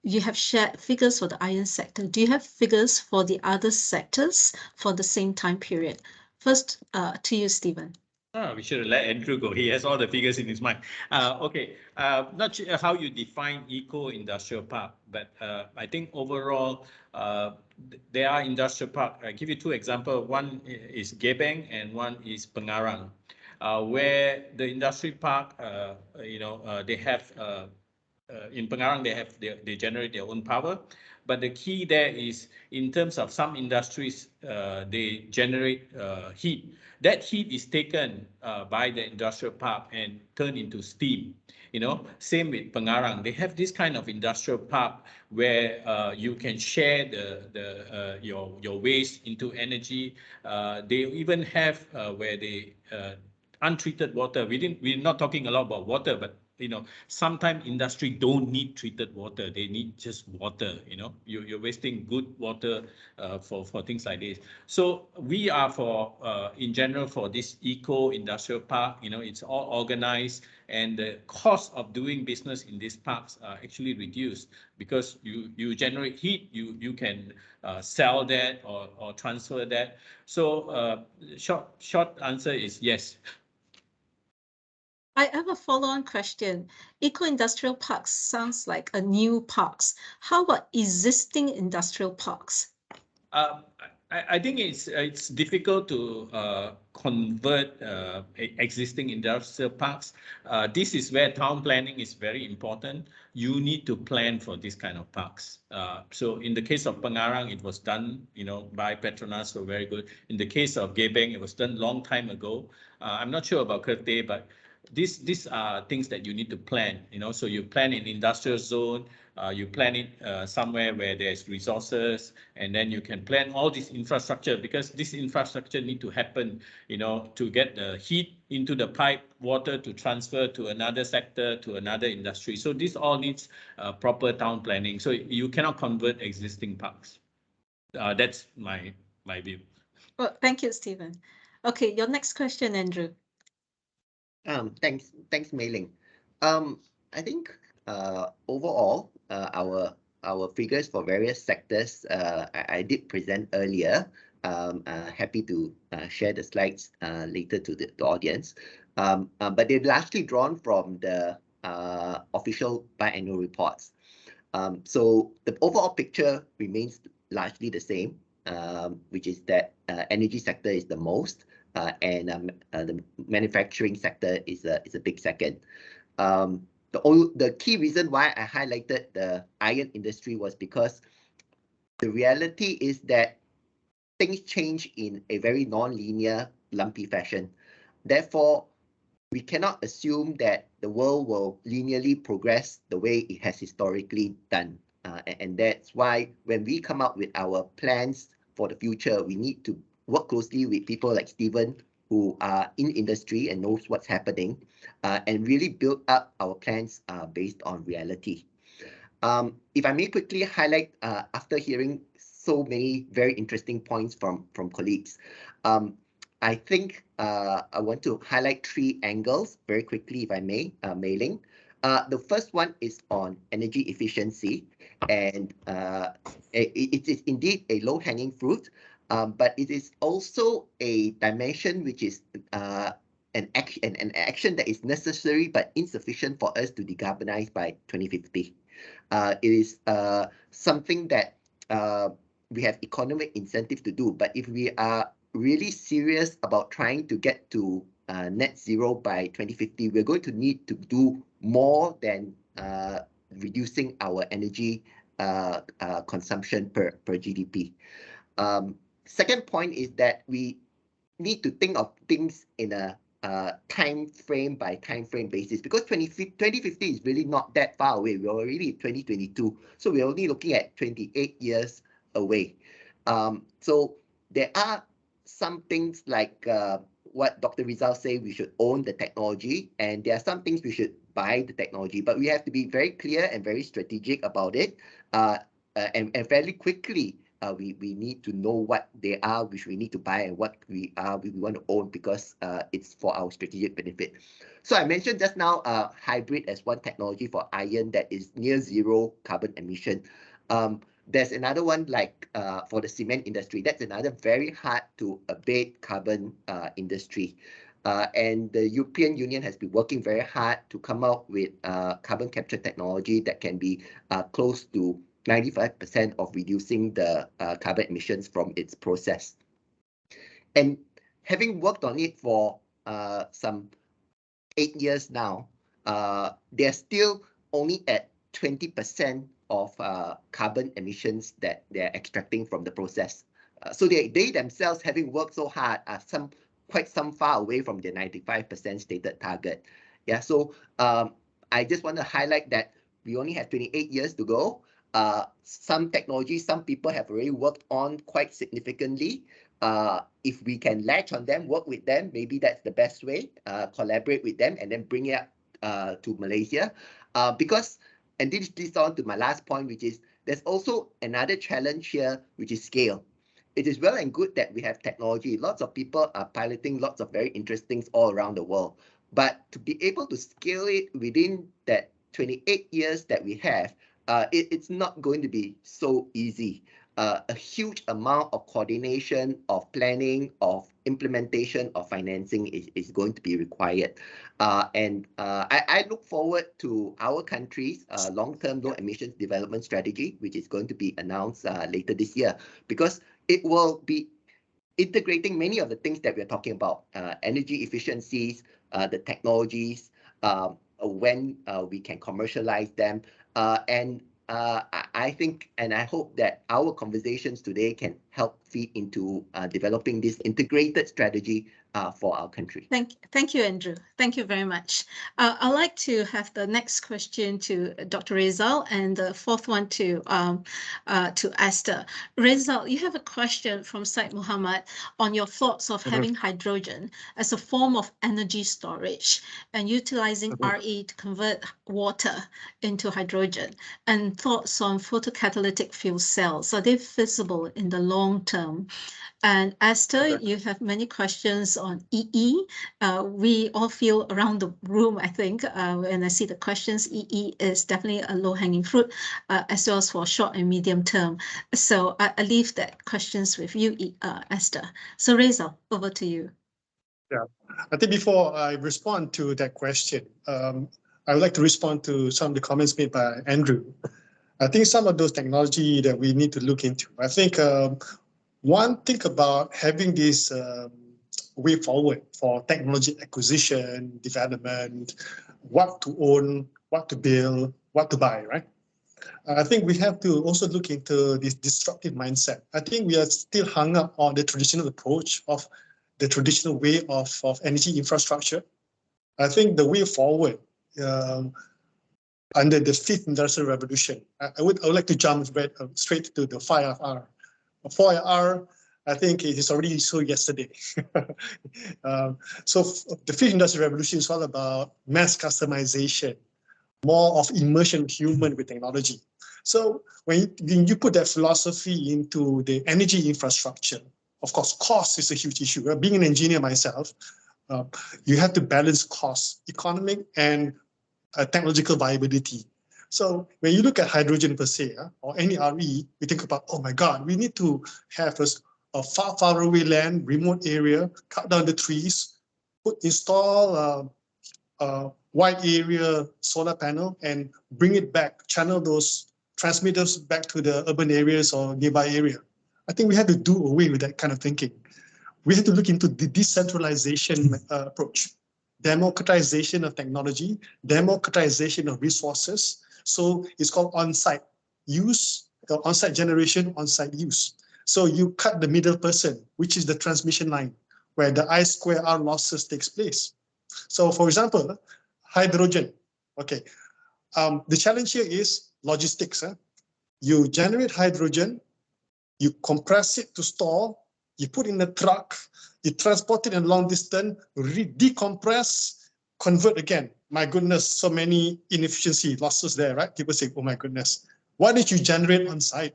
you have shared figures for the iron sector. Do you have figures for the other sectors for the same time period? First, to you, Stephen.
We should have let Andrew go. He has all the figures in his mind. Okay, not sure how you define eco-industrial park, but I think overall, there are industrial park. I give you two examples. One is Gebeng and one is Pengarang, where the industry park, they have in Pengarang they generate their own power. But the key there is, in terms of some industries, they generate heat. That heat is taken by the industrial park and turned into steam. Same with Pengarang. They have this kind of industrial park where you can share your waste into energy. They even have where they untreated water. We're not talking a lot about water, but sometimes industry don't need treated water. They need just water. You're wasting good water for things like this. So we are in general for this eco-industrial park. It's all organized, and the cost of doing business in these parks are actually reduced because you generate heat. You can sell that or transfer that. So short answer is yes.
I have a follow-on question. Eco-industrial parks sounds like a new parks. How about existing industrial parks?
I think it's difficult to convert existing industrial parks. This is where town planning is very important. You need to plan for this kind of parks. So in the case of Pengarang, it was done, by Petronas, so very good. In the case of Gebeng, it was done long time ago. I'm not sure about Kerteh, but these are things that you need to plan, so you plan in industrial zone, you plan it somewhere where there's resources, and then you can plan all this infrastructure, because this infrastructure need to happen, to get the heat into the pipe, water to transfer to another sector, to another industry. So this all needs proper town planning. So you cannot convert existing parks. That's my view.
Well, thank you, Stephen. Okay, your next question, Andrew.
Thanks, Mei Ling. I think overall, our figures for various sectors, I did present earlier. Happy to share the slides later to the audience. But they're largely drawn from the official biannual reports. So the overall picture remains largely the same, which is that energy sector is the most, and the manufacturing sector is a big second. The key reason why I highlighted the iron industry was because the reality is that things change in a very non-linear, lumpy fashion. Therefore, we cannot assume that the world will linearly progress the way it has historically done. And that's why when we come up with our plans for the future, we need to work closely with people like Stephen, who are in industry and knows what's happening, and really build up our plans based on reality. If I may quickly highlight, after hearing so many very interesting points from colleagues, I think I want to highlight 3 angles very quickly, if I may, Mei Ling. The first one is on energy efficiency, and it is indeed a low-hanging fruit, but it is also a dimension which is an action that is necessary but insufficient for us to decarbonize by 2050. It is something that we have economic incentive to do, but if we are really serious about trying to get to net zero by 2050, we're going to need to do more than reducing our energy consumption per GDP. Second point is that we need to think of things in a time frame by time frame basis, because 2050 is really not that far away. We're already in 2022, so we're only looking at 28 years away. So there are some things like what Dr. Rezal say, we should own the technology, and there are some things we should buy the technology, but we have to be very clear and very strategic about it, and fairly quickly. We need to know what they are, which we need to buy, and what we want to own, because it's for our strategic benefit. So I mentioned just now hybrid as one technology for iron that is near zero carbon emission. There's another one like for the cement industry. That's another very hard to abate carbon industry. And the European Union has been working very hard to come out with carbon capture technology that can be close to 95% of reducing the carbon emissions from its process. And having worked on it for some 8 years now, they're still only at 20% of carbon emissions that they're extracting from the process. So they themselves, having worked so hard, are quite some far away from their 95% stated target. Yeah, so I just want to highlight that we only have 28 years to go. Some technologies, some people have already worked on quite significantly. If we can latch on them, work with them, maybe that's the best way, collaborate with them, and then bring it up to Malaysia. Because, and this leads on to my last point, which is there's also another challenge here, which is scale. It is well and good that we have technology. Lots of people are piloting lots of very interesting things all around the world. But to be able to scale it within that 28 years that we have, it's not going to be so easy. A huge amount of coordination, of planning, of implementation, of financing is going to be required. And I look forward to our country's long-term low emissions development strategy, which is going to be announced later this year, because it will be integrating many of the things that we're talking about, energy efficiencies, the technologies, when we can commercialize them. And I think, and I hope that our conversations today can help feed into developing this integrated strategy for our country.
Thank you, Andrew. Thank you very much. I'd like to have the next question to Dr. Rezal and the fourth one to Esther. Rezal, you have a question from Said Muhammad on your thoughts of having hydrogen as a form of energy storage and utilizing RE to convert water into hydrogen, and thoughts on photocatalytic fuel cells. Are they feasible in the long term? And Esther, you have many questions on EE. We all feel around the room, I think, when I see the questions, EE is definitely a low-hanging fruit, as well as for short and medium term. So I leave that questions with you, Esther. So Rezal, over to you.
Yeah, I think before I respond to that question, I would like to respond to some of the comments made by Andrew. I think some of those technology that we need to look into. I think one thing about having this way forward for technology acquisition, development, what to own, what to build, what to buy, right? I think we have to also look into this disruptive mindset. I think we are still hung up on the traditional approach of the traditional way of energy infrastructure. I think the way forward under the fifth industrial revolution, I would like to jump straight to the 5R. 4R, I think it is already so yesterday. So the fifth industrial revolution is all about mass customization, more of immersion of human with technology. So when you put that philosophy into the energy infrastructure, of course, cost is a huge issue. Being an engineer myself, you have to balance cost, economic and technological viability. So when you look at hydrogen per se, or any RE, we think about, oh my God, we need to have a far away land, remote area, cut down the trees, install a wide area solar panel and bring it back, channel those transmitters back to the urban areas or nearby area. I think we have to do away with that kind of thinking. We have to look into the decentralization approach, democratization of technology, democratization of resources. So it's called on-site use, on-site generation, on-site use. So you cut the middle person, which is the transmission line, where the I square R losses takes place. So for example, hydrogen. Okay, the challenge here is logistics. You generate hydrogen, you compress it to store, you put in a truck, you transport it a long distance, decompress, convert again. My goodness, so many inefficiency losses there, right? People say, oh my goodness, why did you generate on site?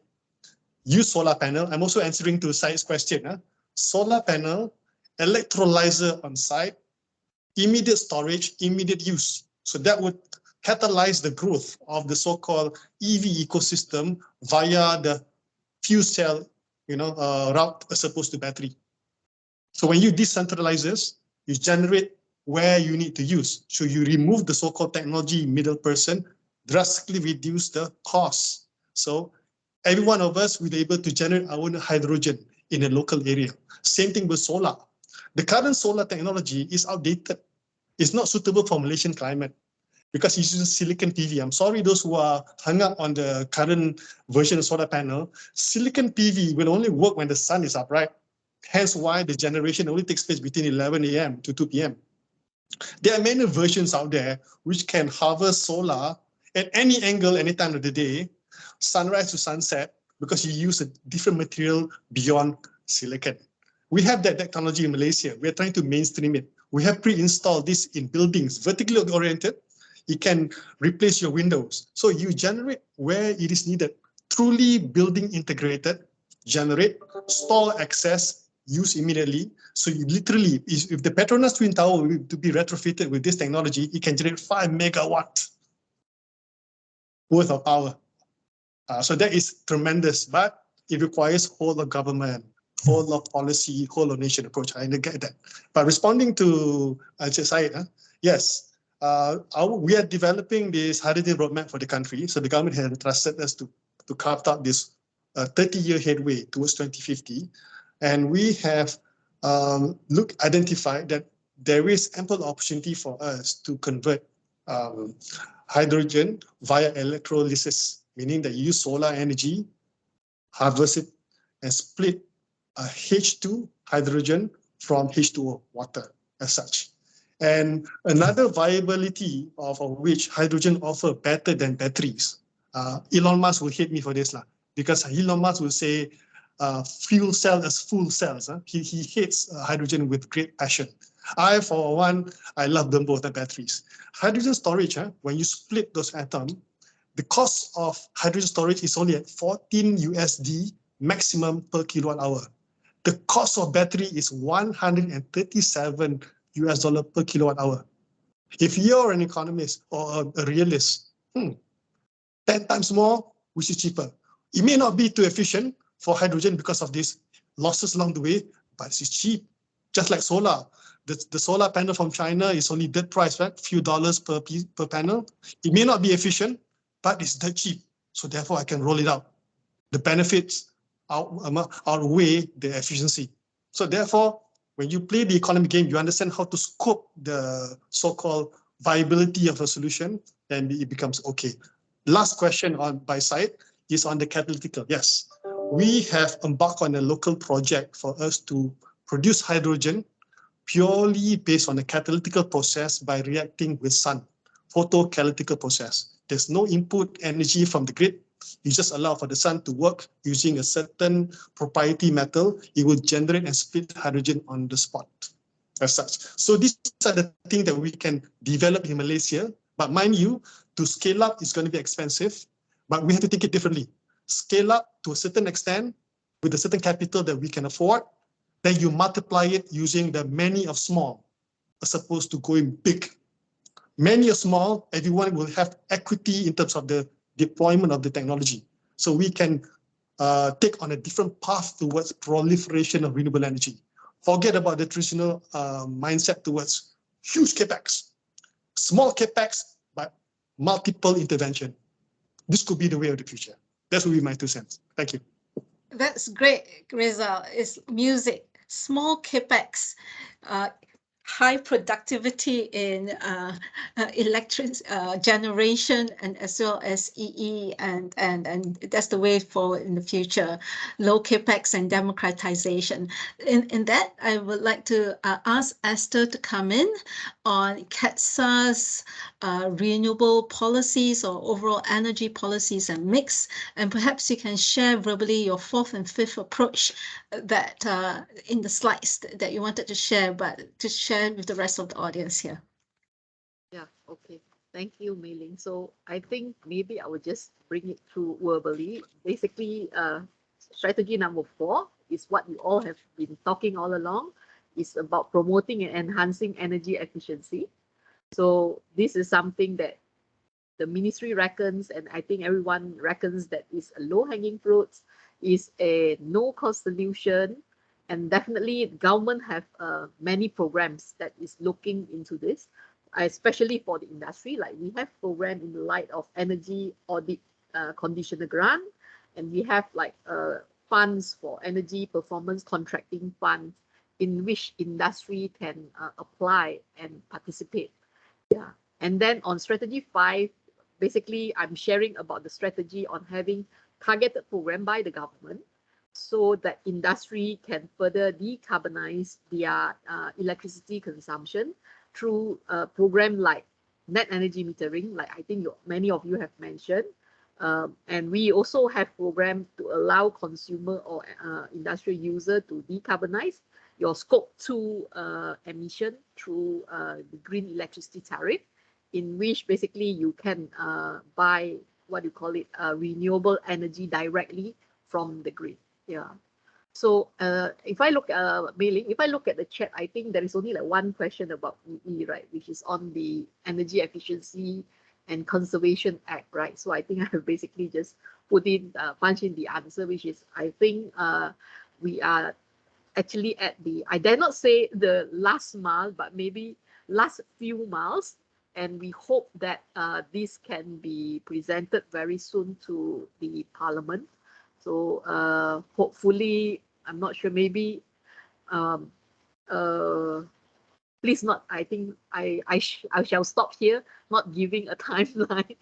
Use solar panel. I'm also answering to Said's question. Solar panel, electrolyzer on site, immediate storage, immediate use. So that would catalyze the growth of the so-called EV ecosystem via the fuel cell, route as opposed to battery. So when you decentralize this, you generate where you need to use. So you remove the so-called technology middle person, drastically reduce the cost. So every one of us will be able to generate our own hydrogen in a local area. Same thing with solar. The current solar technology is outdated. It's not suitable for Malaysian climate because it uses silicon PV. I'm sorry, those who are hung up on the current version of solar panel, silicon PV will only work when the sun is up, right? Hence why the generation only takes place between 11 a.m. to 2 p.m. There are many versions out there which can harvest solar at any angle, any time of the day, sunrise to sunset, because you use a different material beyond silicon. We have that technology in Malaysia. We're trying to mainstream it. We have pre-installed this in buildings, vertically oriented. It can replace your windows. So you generate where it is needed. Truly building integrated, generate, store access, use immediately. So you literally, if the Petronas Twin Tower were to be retrofitted with this technology, it can generate 5 megawatt worth of power. So that is tremendous, but it requires whole of government, whole of policy, whole of nation approach. I get that. But responding to Said, yes, we are developing this hydrogen roadmap for the country. So the government has trusted us to carve out this 30-year headway towards 2050. And we have identified that there is ample opportunity for us to convert hydrogen via electrolysis, meaning that you use solar energy, harvest it, and split H2 hydrogen from H2O, water as such. And another viability of which hydrogen offer better than batteries. Elon Musk will hate me for this, because Elon Musk will say fuel cell as full cells. He hates hydrogen with great passion. I, for one, I love them both, the batteries. Hydrogen storage, when you split those atoms, the cost of hydrogen storage is only at 14 USD maximum per kilowatt hour. The cost of battery is 137 US dollar per kilowatt hour. If you're an economist or a realist, 10 times more, which is cheaper. It may not be too efficient for hydrogen because of these losses along the way, but it's cheap. Just like solar. The solar panel from China is only that price, right? Few dollars per panel. It may not be efficient, but it's that cheap. So therefore I can roll it out. The benefits outweigh the efficiency. So therefore, when you play the economic game, you understand how to scope the so-called viability of a solution, and it becomes okay. Last question on my side is on the catalytical. Yes, we have embarked on a local project for us to produce hydrogen purely based on a catalytical process by reacting with sun, photocatalytical process. There's no input energy from the grid. You just allow for the sun to work using a certain proprietary metal. It will generate and split hydrogen on the spot as such. So these are the things that we can develop in Malaysia. But mind you, to scale up is going to be expensive, but we have to think it differently. Scale up to a certain extent with a certain capital that we can afford, then you multiply it using the many of small, as opposed to going big. Many of small, everyone will have equity in terms of the deployment of the technology. So we can take on a different path towards proliferation of renewable energy. Forget about the traditional mindset towards huge capex. Small capex, but multiple intervention. This could be the way of the future. That would be my 2 cents. Thank you.
That's great, Rezal. It's music, small capex, high productivity in electric generation, and as well as EE, and that's the way forward in the future. Low capex and democratization. In that, I would like to ask Esther to come in on CATSA's renewable policies or overall energy policies and mix, and perhaps you can share verbally your 4th and 5th approach that in the slides that you wanted to share, but to share with the rest of the audience here.
Yeah, okay. Thank you, Ling. So I think maybe I will just bring it through verbally. Basically, strategy number 4 is what you all have been talking all along. It's about promoting and enhancing energy efficiency. So this is something that the ministry reckons, and I think everyone reckons, that is a low-hanging fruit, is a no-cost solution, and definitely government have many programs that is looking into this, especially for the industry. Like we have program in the light of energy audit conditional grant, and we have like funds for energy performance contracting funds in which industry can apply and participate. Yeah, and then on strategy 5, basically I'm sharing about the strategy on having targeted program by the government so that industry can further decarbonize their electricity consumption through a program like net energy metering, like I think many of you have mentioned. And we also have program to allow consumer or industrial user to decarbonize your scope 2 emission through the green electricity tariff, in which basically you can buy what you call it renewable energy directly from the grid. Yeah. So if I look Mei-Ling, if I look at the chat, I think there is only like one question about EE, right, which is on the Energy Efficiency and Conservation Act, right? So I think I have basically just put in punch in the answer, which is I think we are actually at the, I dare not say the last mile, but maybe last few miles. And we hope that this can be presented very soon to the Parliament. So hopefully, I'm not sure, maybe, please not, I think I shall stop here, not giving a timeline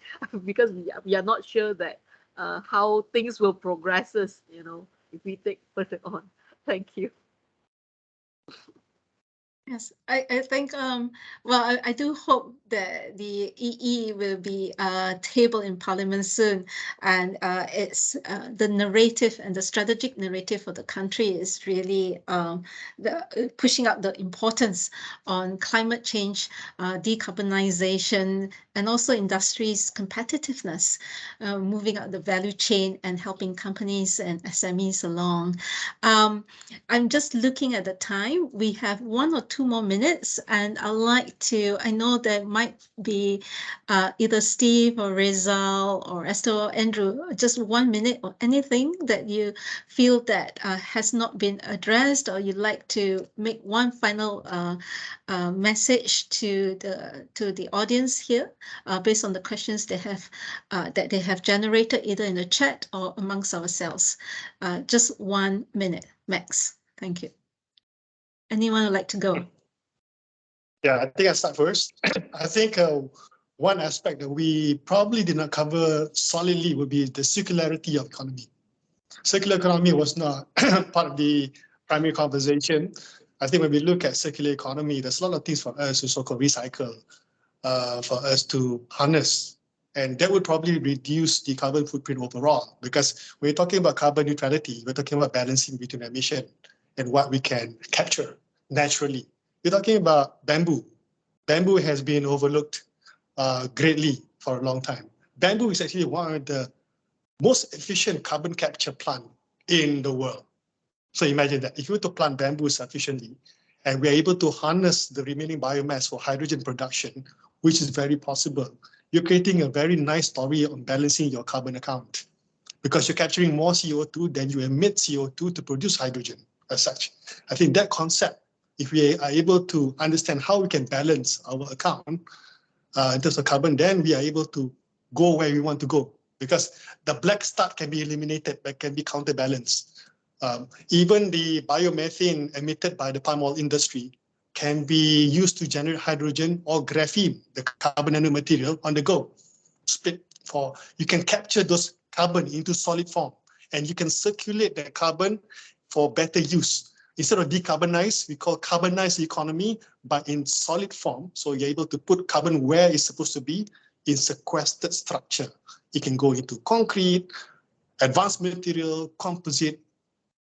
because we are not sure that how things will progress, you know, if we take further on. Thank you.
Yes, I think, well, I do hope that the EE will be tabled in Parliament soon, and it's the narrative and the strategic narrative for the country is really pushing up the importance on climate change, decarbonization, and also industry's competitiveness, moving up the value chain and helping companies and SMEs along. I'm just looking at the time. We have 1 or 2 more minutes, and I'd like to, I know there might be either Steve or Rezal or Esther or Andrew, just 1 minute or anything that you feel that has not been addressed, or you'd like to make one final message to the audience here, based on the questions they have that they have generated either in the chat or amongst ourselves. Just 1 minute max. Thank you. Anyone would like to go?
Yeah, I think I start first. I think one aspect that we probably did not cover solidly would be the circularity of economy. Circular economy was not part of the primary conversation. I think when we look at circular economy, there's a lot of things for us to so-called recycle, for us to harness. And that would probably reduce the carbon footprint overall, because when you're talking about carbon neutrality, we're talking about balancing between emission and what we can capture naturally. We're talking about bamboo. Bamboo has been overlooked greatly for a long time. Bamboo is actually one of the most efficient carbon capture plant in the world. So imagine that if you were to plant bamboo sufficiently, and we're able to harness the remaining biomass for hydrogen production, which is very possible, you're creating a very nice story on balancing your carbon account, because you're capturing more CO2 than you emit CO2 to produce hydrogen as such. I think that concept, if we are able to understand how we can balance our account in terms of carbon, then we are able to go where we want to go, because the black start can be eliminated, but can be counterbalanced. Even the biomethane emitted by the palm oil industry can be used to generate hydrogen or graphene, the carbon nanomaterial, on the go. You can capture those carbon into solid form, and you can circulate that carbon for better use. Instead of decarbonize, we call carbonize the economy, but in solid form. So you're able to put carbon where it's supposed to be, in sequestered structure. It can go into concrete, advanced material, composite,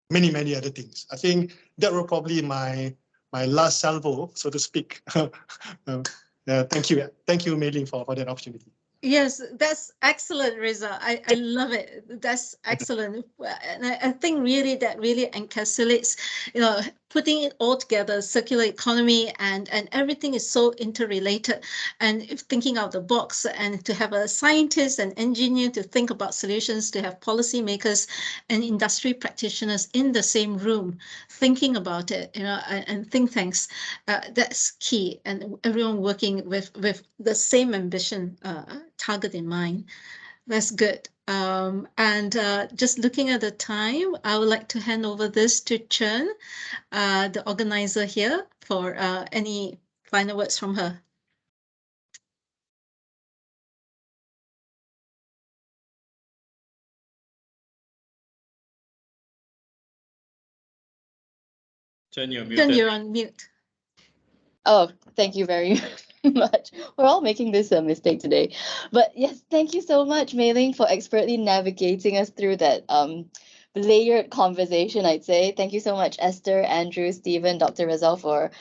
many, many other things. I think that were probably my last salvo, so to speak. Thank you. Thank you, Mei Ling, for that opportunity.
Yes, that's excellent, Reza. I love it. That's excellent. And I think really that really encapsulates, putting it all together, circular economy, and everything is so interrelated. And if thinking out the box, and to have a scientist and engineer to think about solutions, to have policymakers and industry practitioners in the same room thinking about it, and think tanks, that's key. And everyone working with the same ambition target in mind. That's good. And just looking at the time, I would like to hand over this to Chern, the organizer here, for any final words from her.
Chern, you're muted.
Chern, you're on mute.
Oh, thank you very much. We're all making this a mistake today. But yes, thank you so much, Mei Ling, for expertly navigating us through that layered conversation, I'd say. Thank you so much, Esther, Andrew, Stephen, Dr. Rezal, for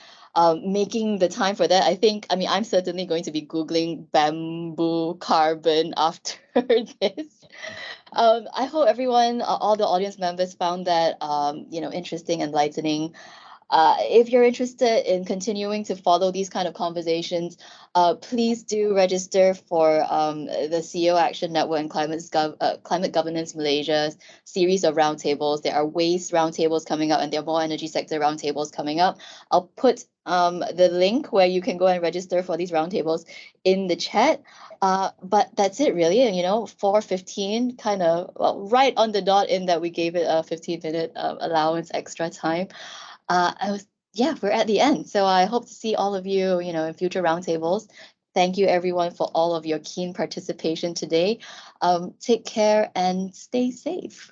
making the time for that. I mean, I'm certainly going to be Googling bamboo carbon after this. I hope everyone, all the audience members, found that interesting, enlightening. If you're interested in continuing to follow these kind of conversations, please do register for the CEO Action Network and Climate Governance Malaysia's series of roundtables. There are waste roundtables coming up, and there are more energy sector roundtables coming up. I'll put the link where you can go and register for these roundtables in the chat. But that's it really, and 4:15, kind of right on the dot, in that we gave it a 15-minute allowance extra time. We're at the end. So I hope to see all of you, in future roundtables. Thank you everyone for all of your keen participation today. Take care and stay safe.